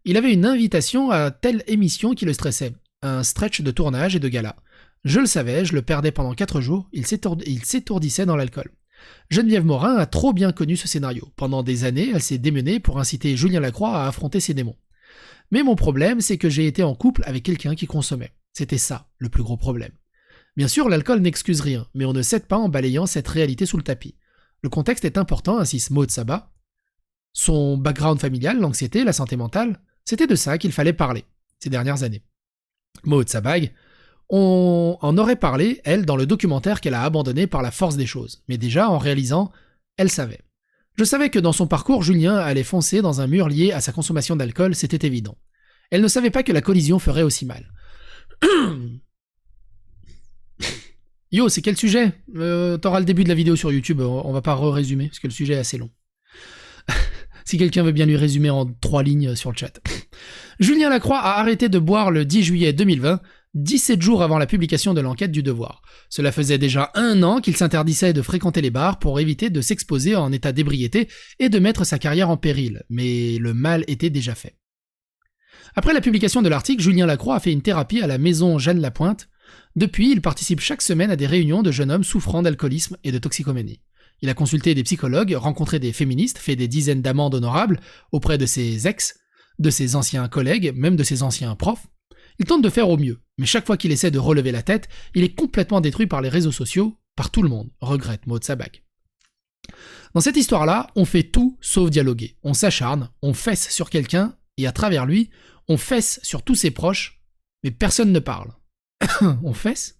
Il avait une invitation à telle émission qui le stressait. Un stretch de tournage et de gala. Je le savais, je le perdais pendant 4 jours, il s'étourdissait dans l'alcool. Geneviève Morin a trop bien connu ce scénario. Pendant des années, elle s'est démenée pour inciter Julien Lacroix à affronter ses démons. Mais mon problème, c'est que j'ai été en couple avec quelqu'un qui consommait. C'était ça, le plus gros problème. Bien sûr, l'alcool n'excuse rien, mais on ne cède pas en balayant cette réalité sous le tapis. Le contexte est important, insiste Maud Sabat. Son background familial, l'anxiété, la santé mentale, c'était de ça qu'il fallait parler, ces dernières années. Maud Sabag, on en aurait parlé, elle, dans le documentaire qu'elle a abandonné par la force des choses. Mais déjà, en réalisant, elle savait. Je savais que dans son parcours, Julien allait foncer dans un mur lié à sa consommation d'alcool, c'était évident. Elle ne savait pas que la collision ferait aussi mal. Yo, c'est quel sujet T'auras le début de la vidéo sur YouTube, on va pas résumer parce que le sujet est assez long. Si quelqu'un veut bien lui résumer en 3 lignes sur le chat. Julien Lacroix a arrêté de boire le 10 juillet 2020, 17 jours avant la publication de l'enquête du Devoir. Cela faisait déjà 1 an qu'il s'interdisait de fréquenter les bars pour éviter de s'exposer en état d'ébriété et de mettre sa carrière en péril, mais le mal était déjà fait. Après la publication de l'article, Julien Lacroix a fait une thérapie à la maison Jeanne Lapointe. Depuis, il participe chaque semaine à des réunions de jeunes hommes souffrant d'alcoolisme et de toxicomanie. Il a consulté des psychologues, rencontré des féministes, fait des dizaines d'amendes honorables auprès de ses ex, de ses anciens collègues, même de ses anciens profs. Il tente de faire au mieux, mais chaque fois qu'il essaie de relever la tête, il est complètement détruit par les réseaux sociaux, par tout le monde, regrette Maud Sabac. Dans cette histoire-là, on fait tout sauf dialoguer. On s'acharne, on fesse sur quelqu'un, et à travers lui, on fesse sur tous ses proches, mais personne ne parle. On fesse ?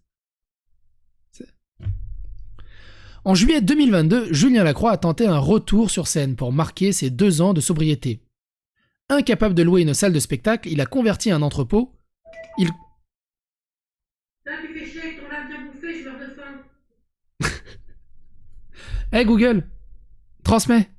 En juillet 2022, Julien Lacroix a tenté un retour sur scène pour marquer ses 2 ans de sobriété. Incapable de louer une salle de spectacle, il a converti un entrepôt.
Là, tu fais chier avec ton lave bien bouffé, je meurs de faim.
Hey Google, transmets.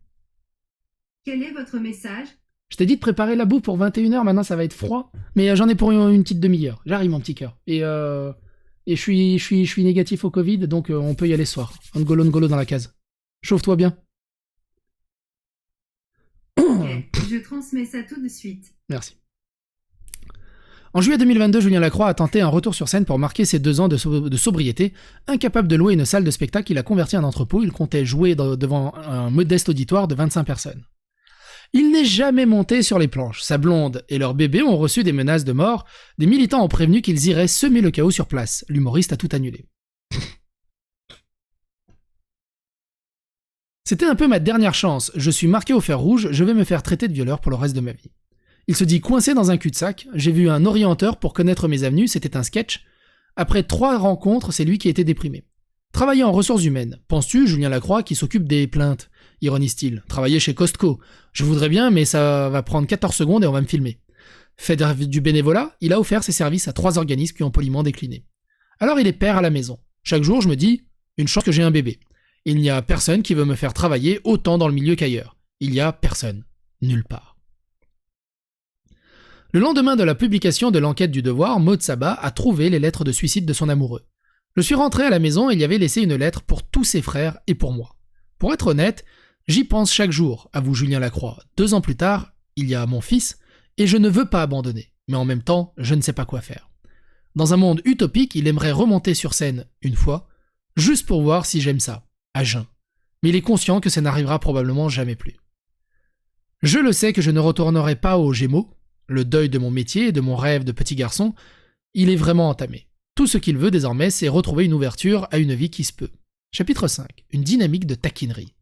Quel est votre message?
Je t'ai dit de préparer la bouffe pour 21h, maintenant ça va être froid. Mais j'en ai pour une petite demi-heure. J'arrive mon petit cœur. Et je suis négatif au Covid, donc on peut y aller ce soir. N'golo dans la case. Chauffe-toi bien.
Ok, je transmets ça tout de suite.
Merci. En juillet 2022, Julien Lacroix a tenté un retour sur scène pour marquer ses 2 ans de sobriété. Incapable de louer une salle de spectacle, il a converti un entrepôt. Il comptait jouer devant un modeste auditoire de 25 personnes. Il n'est jamais monté sur les planches. Sa blonde et leur bébé ont reçu des menaces de mort. Des militants ont prévenu qu'ils iraient semer le chaos sur place. L'humoriste a tout annulé. C'était un peu ma dernière chance. Je suis marqué au fer rouge, je vais me faire traiter de violeur pour le reste de ma vie. Il se dit coincé dans un cul-de-sac. J'ai vu un orienteur pour connaître mes avenues, c'était un sketch. Après 3 rencontres, c'est lui qui était déprimé. Travailler en ressources humaines. Penses-tu, Julien Lacroix, qui s'occupe des plaintes? Ironise-t-il. Travailler chez Costco. Je voudrais bien, mais ça va prendre 14 secondes et on va me filmer. Fait du bénévolat, il a offert ses services à 3 organismes qui ont poliment décliné. Alors il est père à la maison. Chaque jour, je me dis, une chance que j'ai un bébé. Il n'y a personne qui veut me faire travailler autant dans le milieu qu'ailleurs. Il n'y a personne. Nulle part. Le lendemain de la publication de l'enquête du Devoir, Maud Sabat a trouvé les lettres de suicide de son amoureux. Je suis rentré à la maison et il y avait laissé une lettre pour tous ses frères et pour moi. Pour être honnête, j'y pense chaque jour, avoue Julien Lacroix. 2 ans plus tard, il y a mon fils, et je ne veux pas abandonner. Mais en même temps, je ne sais pas quoi faire. Dans un monde utopique, il aimerait remonter sur scène, une fois, juste pour voir si j'aime ça, à jeun. Mais il est conscient que ça n'arrivera probablement jamais plus. Je le sais que je ne retournerai pas aux Gémeaux. Le deuil de mon métier et de mon rêve de petit garçon, il est vraiment entamé. Tout ce qu'il veut désormais, c'est retrouver une ouverture à une vie qui se peut. Chapitre 5. Une dynamique de taquinerie.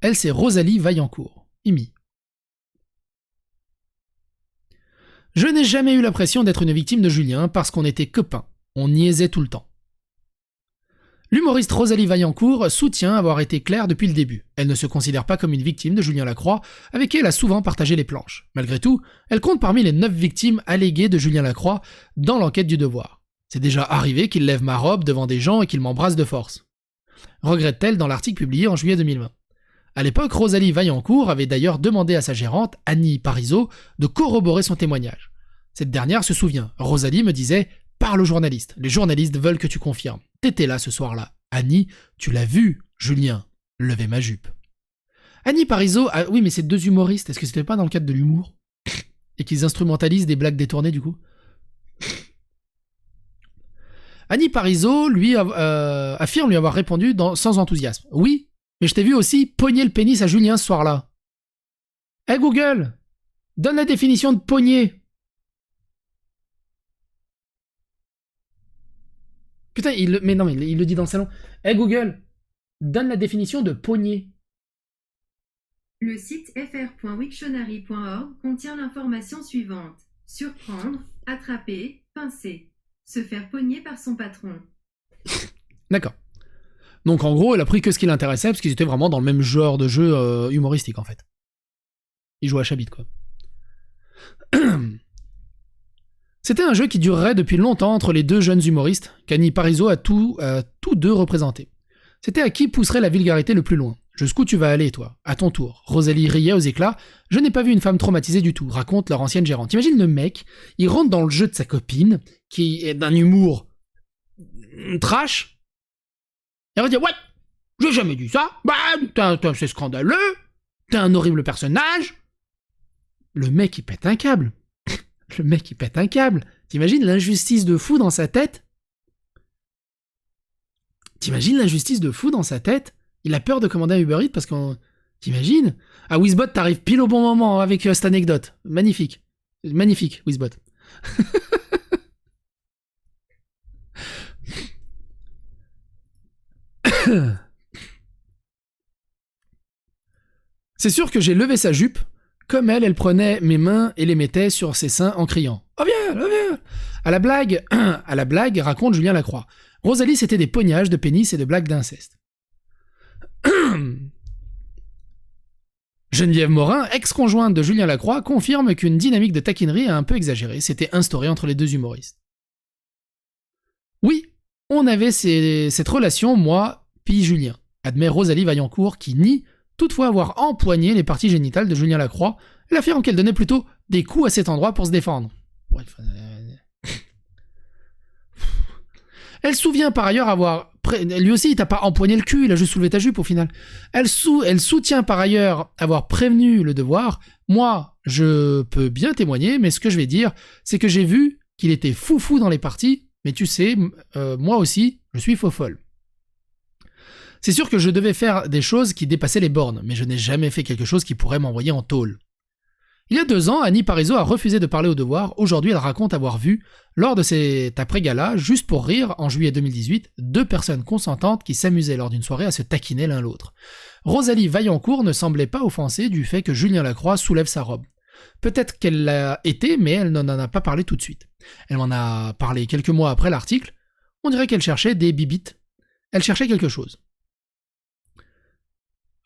Elle, c'est Rosalie Vaillancourt. Imi. Je n'ai jamais eu l'impression d'être une victime de Julien parce qu'on était copains. On niaisait tout le temps. L'humoriste Rosalie Vaillancourt soutient avoir été claire depuis le début. Elle ne se considère pas comme une victime de Julien Lacroix, avec qui elle a souvent partagé les planches. Malgré tout, elle compte parmi les 9 victimes alléguées de Julien Lacroix dans l'enquête du Devoir. C'est déjà arrivé qu'il lève ma robe devant des gens et qu'il m'embrasse de force. Regrette-t-elle dans l'article publié en juillet 2020. À l'époque, Rosalie Vaillancourt avait d'ailleurs demandé à sa gérante, Annie Parizeau, de corroborer son témoignage. Cette dernière se souvient. Rosalie me disait « Parle aux journalistes. Les journalistes veulent que tu confirmes. T'étais là ce soir-là. Annie, tu l'as vu, Julien. Levez ma jupe. » Annie Parizeau... Ah oui, mais c'est 2 humoristes. Est-ce que c'était pas dans le cadre de l'humour? Et qu'ils instrumentalisent des blagues détournées, du coup? Annie Parizeau, lui, affirme lui avoir répondu sans enthousiasme. « Oui, mais je t'ai vu aussi pogner le pénis à Julien ce soir-là. » Hey Google, donne la définition de pogner. Putain, il le dit dans le salon. Hey Google, donne la définition de pogner.
Le site fr.wiktionary.org contient l'information suivante. Surprendre, attraper, pincer. Se faire pogner par son patron.
D'accord. Donc en gros, elle a pris que ce qui l'intéressait, parce qu'ils étaient vraiment dans le même genre de jeu humoristique en fait. Ils jouaient à Chabit, quoi. C'était un jeu qui durerait depuis longtemps entre les 2 jeunes humoristes, qu'Annie Parizeau a tous 2 représentés. C'était à qui pousserait la vulgarité le plus loin. Jusqu'où tu vas aller, toi? À ton tour. Rosalie riait aux éclats. Je n'ai pas vu une femme traumatisée du tout, raconte leur ancienne gérante. T'imagines le mec, il rentre dans le jeu de sa copine, qui est d'un humour trash, et elle va dire « Ouais, j'ai jamais dit ça, bah, c'est scandaleux, t'es un horrible personnage. » Le mec, il pète un câble. Le mec, il pète un câble. T'imagines l'injustice de fou dans sa tête? T'imagines l'injustice de fou dans sa tête? Il a peur de commander un Uber Eats parce qu'on... T'imagines? À Wizbot, t'arrives pile au bon moment avec cette anecdote. Magnifique. Magnifique, Wizbot. C'est sûr que j'ai levé sa jupe. Comme elle prenait mes mains et les mettait sur ses seins en criant « Oh viens, oh viens !» À la blague, raconte Julien Lacroix. Rosalie, c'était des pognages de pénis et de blagues d'inceste. Geneviève Morin, ex-conjointe de Julien Lacroix, confirme qu'une dynamique de taquinerie un peu exagérée s'était instaurée entre les 2 humoristes. Oui, on avait cette relation, moi, puis Julien, admet Rosalie Vaillancourt, qui nie toutefois avoir empoigné les parties génitales de Julien Lacroix. Elle affirme qu'elle donnait plutôt des coups à cet endroit pour se défendre. Bref. Elle se souvient par ailleurs avoir... Lui aussi, il t'a pas empoigné le cul, il a juste soulevé ta jupe au final. Elle soutient par ailleurs avoir prévenu le Devoir. Moi, je peux bien témoigner, mais ce que je vais dire, c'est que j'ai vu qu'il était foufou dans les parties, mais tu sais, moi aussi, je suis faux-folle. C'est sûr que je devais faire des choses qui dépassaient les bornes, mais je n'ai jamais fait quelque chose qui pourrait m'envoyer en tôle. Il y a 2 ans, Annie Parizeau a refusé de parler au Devoir. Aujourd'hui, elle raconte avoir vu, lors de cet après-gala, juste pour rire, en juillet 2018, 2 personnes consentantes qui s'amusaient lors d'une soirée à se taquiner l'un l'autre. Rosalie Vaillancourt ne semblait pas offensée du fait que Julien Lacroix soulève sa robe. Peut-être qu'elle l'a été, mais elle n'en a pas parlé tout de suite. Elle m'en a parlé quelques mois après l'article. On dirait qu'elle cherchait des bibites. Elle cherchait quelque chose.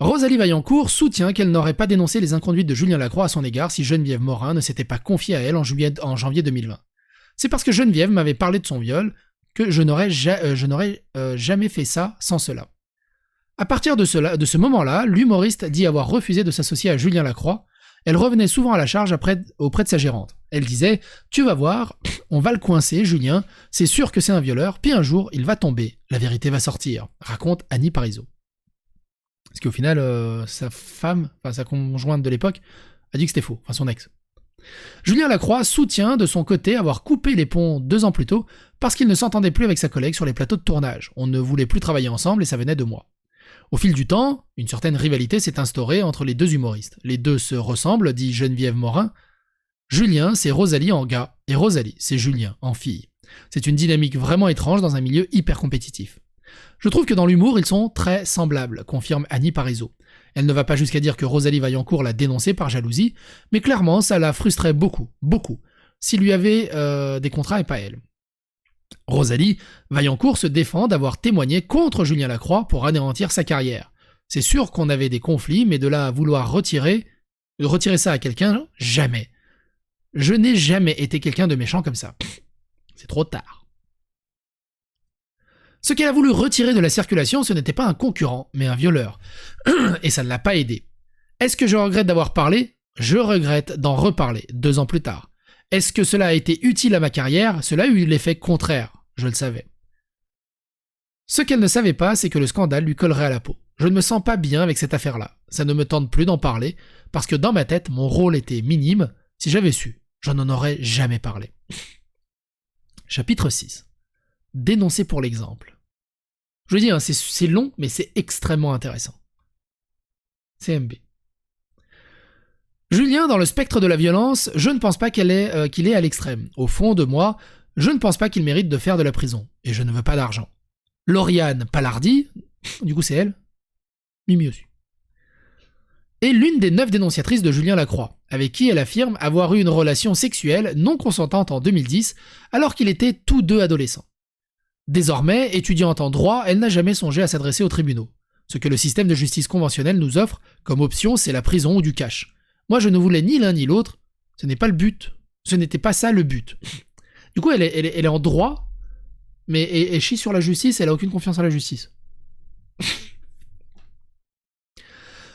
Rosalie Vaillancourt soutient qu'elle n'aurait pas dénoncé les inconduites de Julien Lacroix à son égard si Geneviève Morin ne s'était pas confiée à elle en janvier 2020. C'est parce que Geneviève m'avait parlé de son viol que je n'aurais jamais fait ça sans cela. À partir de ce moment-là, l'humoriste dit avoir refusé de s'associer à Julien Lacroix. Elle revenait souvent à la charge auprès de sa gérante. Elle disait « Tu vas voir, on va le coincer, Julien, c'est sûr que c'est un violeur, puis un jour, il va tomber, la vérité va sortir », raconte Annie Parizeau. Parce qu'au final, sa femme, enfin sa conjointe de l'époque, a dit que c'était faux, enfin son ex. Julien Lacroix soutient de son côté avoir coupé les ponts 2 ans plus tôt parce qu'il ne s'entendait plus avec sa collègue sur les plateaux de tournage. On ne voulait plus travailler ensemble et ça venait de moi. Au fil du temps, une certaine rivalité s'est instaurée entre les 2 humoristes. Les 2 se ressemblent, dit Geneviève Morin. Julien, c'est Rosalie en gars, et Rosalie, c'est Julien en fille. C'est une dynamique vraiment étrange dans un milieu hyper compétitif. Je trouve que dans l'humour, ils sont très semblables, confirme Annie Parizeau. Elle ne va pas jusqu'à dire que Rosalie Vaillancourt l'a dénoncée par jalousie, mais clairement, ça la frustrait beaucoup, beaucoup, s'il lui avait des contrats et pas elle. Rosalie Vaillancourt se défend d'avoir témoigné contre Julien Lacroix pour anéantir sa carrière. C'est sûr qu'on avait des conflits, mais de là à vouloir retirer ça à quelqu'un, jamais. Je n'ai jamais été quelqu'un de méchant comme ça. C'est trop tard. Ce qu'elle a voulu retirer de la circulation, ce n'était pas un concurrent, mais un violeur. Et ça ne l'a pas aidé. Est-ce que je regrette d'avoir parlé ? Je regrette d'en reparler, 2 ans plus tard. Est-ce que cela a été utile à ma carrière ? Cela a eu l'effet contraire, je le savais. Ce qu'elle ne savait pas, c'est que le scandale lui collerait à la peau. Je ne me sens pas bien avec cette affaire-là. Ça ne me tente plus d'en parler, parce que dans ma tête, mon rôle était minime. Si j'avais su, je n'en aurais jamais parlé. Chapitre 6. Dénoncer pour l'exemple. Je veux dire, c'est long, mais c'est extrêmement intéressant. CMB. Julien, dans le spectre de la violence, je ne pense pas qu'il est à l'extrême. Au fond de moi, je ne pense pas qu'il mérite de faire de la prison. Et je ne veux pas d'argent. Lauriane Palardi, du coup c'est elle, Mimi aussi, est l'une des 9 dénonciatrices de Julien Lacroix, avec qui elle affirme avoir eu une relation sexuelle non consentante en 2010, alors qu'ils étaient tous 2 adolescents. Désormais, étudiante en droit, elle n'a jamais songé à s'adresser aux tribunaux. Ce que le système de justice conventionnel nous offre comme option, c'est la prison ou du cash. Moi, je ne voulais ni l'un ni l'autre. Ce n'est pas le but. Ce n'était pas ça le but. Du coup, elle est en droit, mais elle chie sur la justice, elle a aucune confiance en la justice.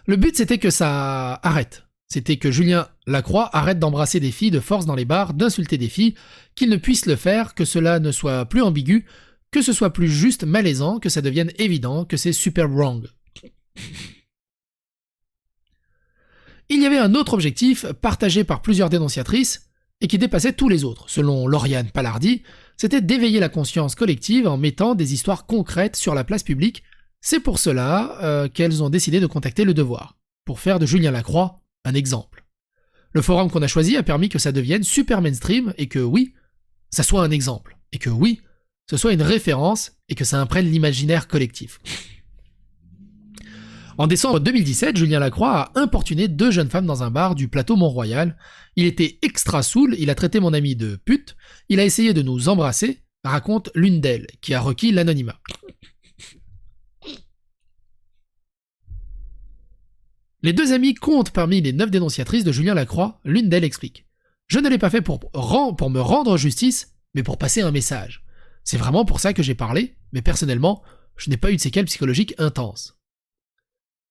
Le but, c'était que ça arrête. C'était que Julien Lacroix arrête d'embrasser des filles de force dans les bars, d'insulter des filles, qu'il ne puisse le faire, que cela ne soit plus ambigu, que ce soit plus juste malaisant, que ça devienne évident, que c'est super wrong. Il y avait un autre objectif, partagé par plusieurs dénonciatrices, et qui dépassait tous les autres. Selon Lauriane Palardi, c'était d'éveiller la conscience collective en mettant des histoires concrètes sur la place publique. C'est pour cela qu'elles ont décidé de contacter Le Devoir, pour faire de Julien Lacroix un exemple. Le forum qu'on a choisi a permis que ça devienne super mainstream, et que oui, ça soit un exemple, et que oui, ce soit une référence, et que ça imprègne l'imaginaire collectif. En décembre 2017, Julien Lacroix a importuné 2 jeunes femmes dans un bar du plateau Mont-Royal. Il était extra saoul, il a traité mon ami de pute, il a essayé de nous embrasser, raconte l'une d'elles, qui a requis l'anonymat. Les 2 amies comptent parmi les 9 dénonciatrices de Julien Lacroix, l'une d'elles explique. Je ne l'ai pas fait pour me rendre justice, mais pour passer un message. C'est vraiment pour ça que j'ai parlé, mais personnellement, je n'ai pas eu de séquelles psychologiques intenses.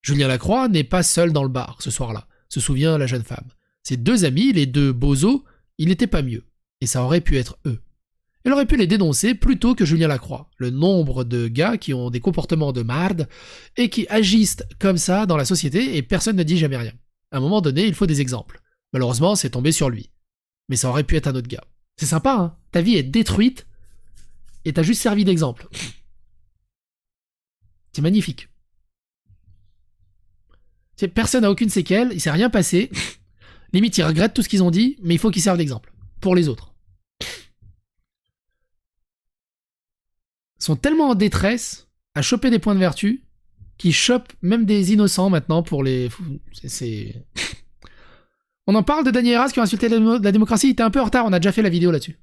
Julien Lacroix n'est pas seul dans le bar ce soir-là, se souvient la jeune femme. Ses 2 amis, les 2 bozos, ils n'étaient pas mieux, et ça aurait pu être eux. Elle aurait pu les dénoncer plutôt que Julien Lacroix, le nombre de gars qui ont des comportements de marde et qui agissent comme ça dans la société et personne ne dit jamais rien. À un moment donné, il faut des exemples. Malheureusement, c'est tombé sur lui. Mais ça aurait pu être un autre gars. C'est sympa, hein ? Ta vie est détruite et t'as juste servi d'exemple. C'est magnifique. Personne n'a aucune séquelle, il s'est rien passé. Limite, ils regrettent tout ce qu'ils ont dit, mais il faut qu'ils servent d'exemple. Pour les autres. Ils sont tellement en détresse à choper des points de vertu qu'ils chopent même des innocents maintenant pour les... On en parle de Daniel Arras qui a insulté la démocratie, il était un peu en retard, on a déjà fait la vidéo là-dessus.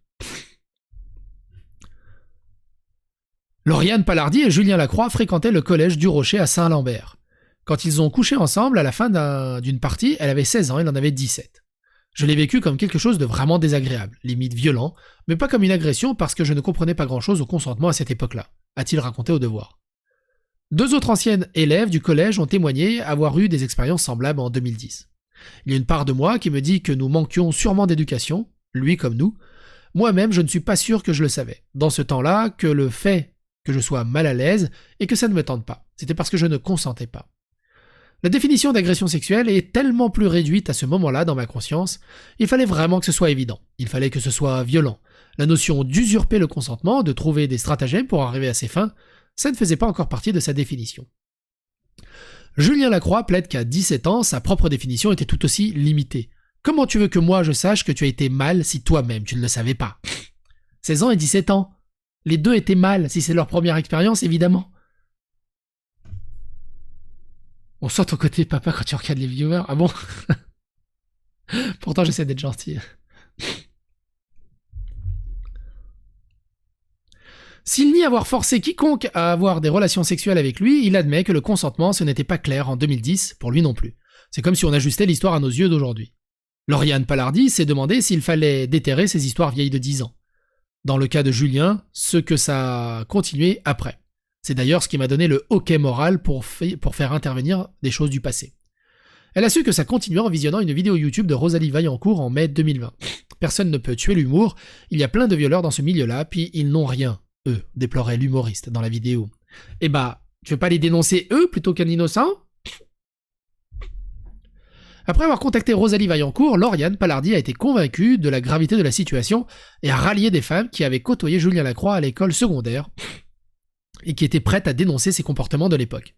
Lauriane Palardi et Julien Lacroix fréquentaient le collège du Rocher à Saint-Lambert. Quand ils ont couché ensemble, à la fin d'une partie, elle avait 16 ans, il en avait 17. Je l'ai vécu comme quelque chose de vraiment désagréable, limite violent, mais pas comme une agression parce que je ne comprenais pas grand-chose au consentement à cette époque-là, a-t-il raconté au Devoir. 2 autres anciennes élèves du collège ont témoigné avoir eu des expériences semblables en 2010. Il y a une part de moi qui me dit que nous manquions sûrement d'éducation, lui comme nous. Moi-même, je ne suis pas sûr que je le savais. Dans ce temps-là, que le fait que je sois mal à l'aise et que ça ne me tente pas. C'était parce que je ne consentais pas. La définition d'agression sexuelle est tellement plus réduite à ce moment-là dans ma conscience, il fallait vraiment que ce soit évident, il fallait que ce soit violent. La notion d'usurper le consentement, de trouver des stratagèmes pour arriver à ses fins, ça ne faisait pas encore partie de sa définition. Julien Lacroix plaide qu'à 17 ans, sa propre définition était tout aussi limitée. Comment tu veux que moi je sache que tu as été mal si toi-même tu ne le savais pas ? 16 ans et 17 ans. Les 2 étaient mal, si c'est leur première expérience, évidemment. On sent ton côté papa quand tu regardes les viewers. Ah bon? Pourtant, j'essaie d'être gentil. S'il nie avoir forcé quiconque à avoir des relations sexuelles avec lui, il admet que le consentement, ce n'était pas clair en 2010, pour lui non plus. C'est comme si on ajustait l'histoire à nos yeux d'aujourd'hui. Lauriane Palardy s'est demandé s'il fallait déterrer ces histoires vieilles de 10 ans. Dans le cas de Julien, ce que ça a continué après. C'est d'ailleurs ce qui m'a donné le hoquet moral pour faire intervenir des choses du passé. Elle a su que ça continuait en visionnant une vidéo YouTube de Rosalie Vaillancourt en mai 2020. Personne ne peut tuer l'humour, il y a plein de violeurs dans ce milieu-là, puis ils n'ont rien, eux, déplorait l'humoriste dans la vidéo. Eh bah, tu veux pas les dénoncer eux plutôt qu'un innocent? Après avoir contacté Rosalie Vaillancourt, Lauriane Palardy a été convaincue de la gravité de la situation et a rallié des femmes qui avaient côtoyé Julien Lacroix à l'école secondaire et qui étaient prêtes à dénoncer ses comportements de l'époque.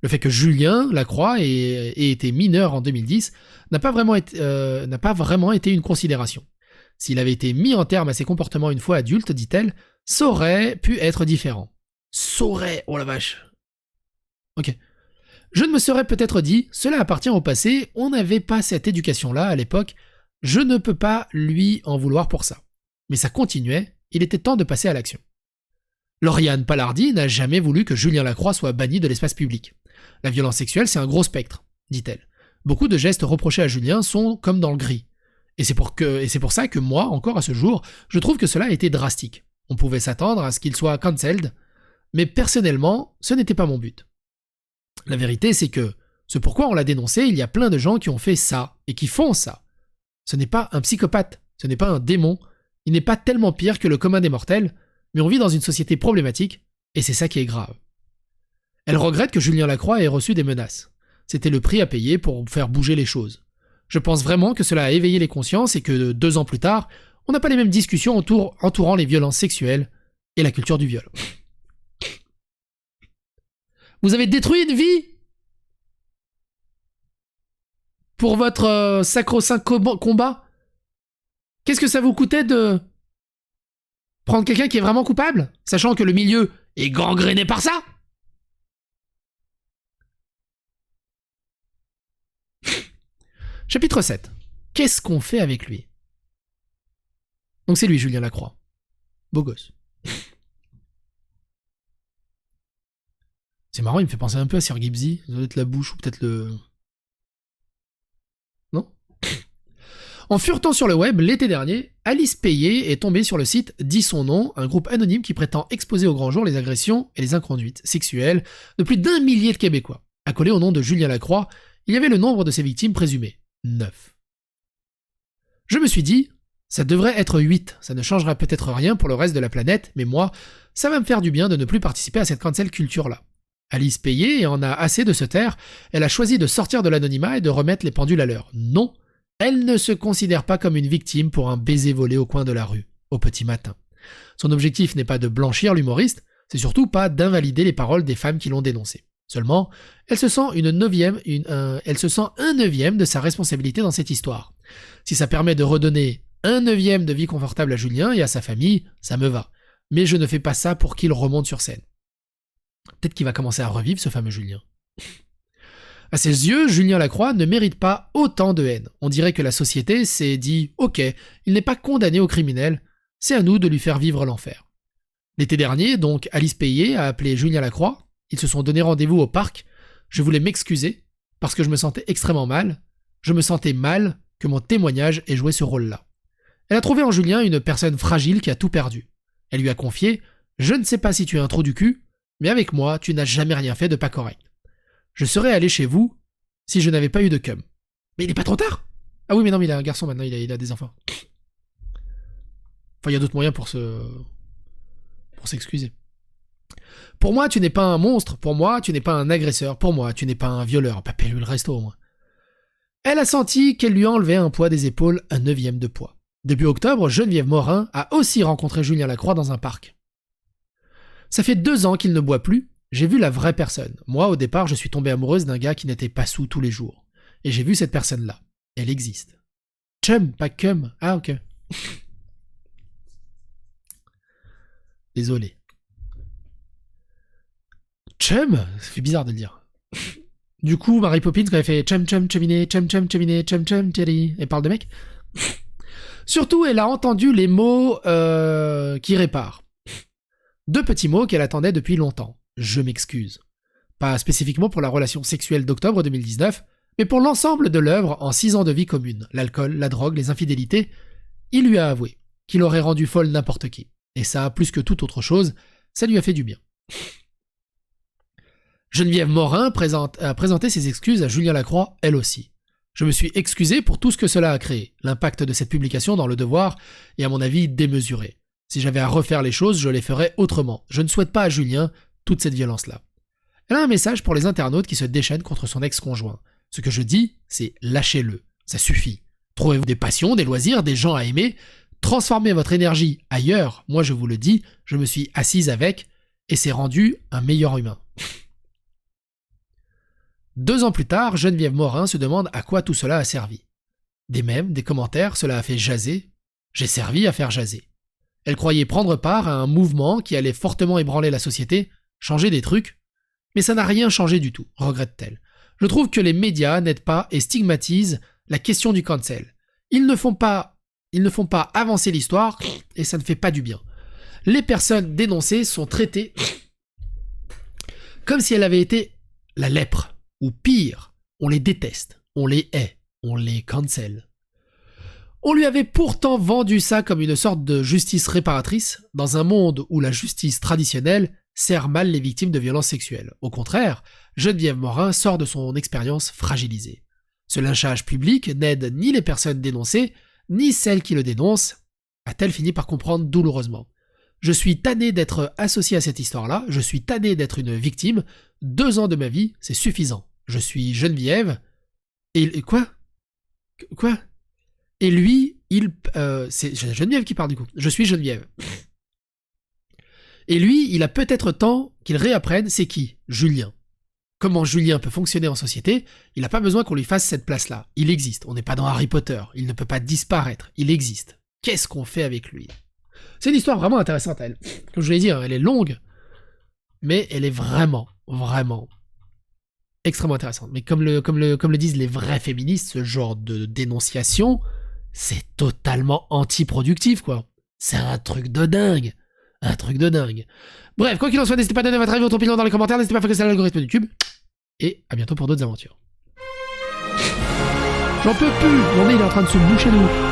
Le fait que Julien Lacroix ait été mineur en 2010 n'a pas vraiment été une considération. S'il avait été mis en terme à ses comportements une fois adulte, dit-elle, ça aurait pu être différent. Saurait, oh la vache. Ok. Je ne me serais peut-être dit, cela appartient au passé, on n'avait pas cette éducation-là à l'époque, je ne peux pas lui en vouloir pour ça. Mais ça continuait, il était temps de passer à l'action. Lauriane Palardy n'a jamais voulu que Julien Lacroix soit banni de l'espace public. La violence sexuelle, c'est un gros spectre, dit-elle. Beaucoup de gestes reprochés à Julien sont comme dans le gris. Et c'est pour ça que moi, encore à ce jour, je trouve que cela a été drastique. On pouvait s'attendre à ce qu'il soit cancelled, mais personnellement, ce n'était pas mon but. La vérité, c'est que ce pourquoi on l'a dénoncé, il y a plein de gens qui ont fait ça, et qui font ça. Ce n'est pas un psychopathe, ce n'est pas un démon, il n'est pas tellement pire que le commun des mortels, mais on vit dans une société problématique, et c'est ça qui est grave. Elle regrette que Julien Lacroix ait reçu des menaces. C'était le prix à payer pour faire bouger les choses. Je pense vraiment que cela a éveillé les consciences et que 2 ans plus tard, on n'a pas les mêmes discussions entourant les violences sexuelles et la culture du viol. Vous avez détruit une vie pour votre sacro-saint combat. Qu'est-ce que ça vous coûtait de prendre quelqu'un qui est vraiment coupable, sachant que le milieu est gangréné par ça? Chapitre 7. Qu'est-ce qu'on fait avec lui? Donc c'est lui, Julien Lacroix. Beau gosse. C'est marrant, il me fait penser un peu à Sir Gibbsy. Ça doit être la bouche ou peut-être le... Non? En furetant sur le web, l'été dernier, Alice Payet est tombée sur le site Dit son nom, un groupe anonyme qui prétend exposer au grand jour les agressions et les inconduites sexuelles de plus d'1 millier de Québécois. Accolé au nom de Julien Lacroix, il y avait le nombre de ses victimes présumées. 9. Je me suis dit, ça devrait être 8, ça ne changera peut-être rien pour le reste de la planète, mais moi, ça va me faire du bien de ne plus participer à cette cancel culture-là. Alice Payet en a assez de se taire, elle a choisi de sortir de l'anonymat et de remettre les pendules à l'heure. Non, elle ne se considère pas comme une victime pour un baiser volé au coin de la rue, au petit matin. Son objectif n'est pas de blanchir l'humoriste, c'est surtout pas d'invalider les paroles des femmes qui l'ont dénoncé. Seulement, elle se sent un neuvième de sa responsabilité dans cette histoire. Si ça permet de redonner 1/9 de vie confortable à Julien et à sa famille, ça me va. Mais je ne fais pas ça pour qu'il remonte sur scène. Peut-être qu'il va commencer à revivre ce fameux Julien. À ses yeux, Julien Lacroix ne mérite pas autant de haine. On dirait que la société s'est dit « Ok, il n'est pas condamné au criminel, c'est à nous de lui faire vivre l'enfer ». L'été dernier, donc, Alice Payet a appelé Julien Lacroix. Ils se sont donné rendez-vous au parc. Je voulais m'excuser parce que je me sentais extrêmement mal. Je me sentais mal que mon témoignage ait joué ce rôle-là. Elle a trouvé en Julien une personne fragile qui a tout perdu. Elle lui a confié « Je ne sais pas si tu es un trou du cul, mais avec moi, tu n'as jamais rien fait de pas correct. Je serais allé chez vous si je n'avais pas eu de cum. » Mais il n'est pas trop tard? Ah oui, mais non, mais il a un garçon maintenant, il a des enfants. Enfin, il y a d'autres moyens pour s'excuser. Pour moi, tu n'es pas un monstre. Pour moi, tu n'es pas un agresseur. Pour moi, tu n'es pas un violeur. Pas paye-lui le resto, au moins. Elle a senti qu'elle lui enlevait un poids des épaules, 1/9 de poids. Début octobre, Geneviève Morin a aussi rencontré Julien Lacroix dans un parc. Ça fait 2 ans qu'il ne boit plus. J'ai vu la vraie personne. Moi, au départ, je suis tombée amoureuse d'un gars qui n'était pas saoul tous les jours. Et j'ai vu cette personne-là. Elle existe. Chum, pas cum. Ah, ok. Désolé. Chum, ça fait bizarre de le dire. Du coup, Mary Poppins, quand elle fait chum chum cheminé, chum chum cheminé, chum chum cherry, elle parle de mec. Surtout, elle a entendu les mots qui réparent. 2 petits mots qu'elle attendait depuis longtemps. Je m'excuse. Pas spécifiquement pour la relation sexuelle d'octobre 2019, mais pour l'ensemble de l'œuvre en 6 ans de vie commune. L'alcool, la drogue, les infidélités. Il lui a avoué qu'il aurait rendu folle n'importe qui. Et ça, plus que toute autre chose, ça lui a fait du bien. Geneviève Morin a présenté ses excuses à Julien Lacroix, elle aussi. Je me suis excusé pour tout ce que cela a créé. L'impact de cette publication dans Le Devoir est à mon avis démesuré. Si j'avais à refaire les choses, je les ferais autrement. Je ne souhaite pas à Julien toute cette violence-là. Elle a un message pour les internautes qui se déchaînent contre son ex-conjoint. Ce que je dis, c'est lâchez-le. Ça suffit. Trouvez-vous des passions, des loisirs, des gens à aimer. Transformez votre énergie ailleurs. Moi, je vous le dis, je me suis assise avec et c'est rendu un meilleur humain. 2 ans plus tard, Geneviève Morin se demande à quoi tout cela a servi. Des mèmes, des commentaires, cela a fait jaser. J'ai servi à faire jaser. Elle croyait prendre part à un mouvement qui allait fortement ébranler la société, changer des trucs, mais ça n'a rien changé du tout, regrette-t-elle. Je trouve que les médias n'aident pas et stigmatisent la question du cancel. Ils ne font pas avancer l'histoire et ça ne fait pas du bien. Les personnes dénoncées sont traitées comme si elles avaient été la lèpre. Ou pire, on les déteste, on les hait, on les cancel. On lui avait pourtant vendu ça comme une sorte de justice réparatrice, dans un monde où la justice traditionnelle sert mal les victimes de violences sexuelles. Au contraire, Geneviève Morin sort de son expérience fragilisée. Ce lynchage public n'aide ni les personnes dénoncées, ni celles qui le dénoncent, a-t-elle fini par comprendre douloureusement. Je suis tanné d'être associé à cette histoire-là, je suis tanné d'être une victime, 2 ans de ma vie, c'est suffisant. Je suis Geneviève, et quoi ? Et lui, c'est Geneviève qui parle du coup. Je suis Geneviève. Et lui, il a peut-être temps qu'il réapprenne c'est qui ? Julien. Comment Julien peut fonctionner en société, il n'a pas besoin qu'on lui fasse cette place-là. Il existe, on n'est pas dans Harry Potter, il ne peut pas disparaître, il existe. Qu'est-ce qu'on fait avec lui ? C'est une histoire vraiment intéressante, elle. Comme je l'ai dit, elle est longue, mais elle est vraiment extrêmement intéressante. Mais comme le disent les vrais féministes, ce genre de dénonciation, c'est totalement anti-productif, quoi. C'est un truc de dingue. Un truc de dingue. Bref, quoi qu'il en soit, n'hésitez pas à donner votre avis, votre opinion dans les commentaires, n'hésitez pas à faire que c'est l'algorithme de YouTube. Et à bientôt pour d'autres aventures. J'en peux plus. Mon nez, il est en train de se boucher de ouf.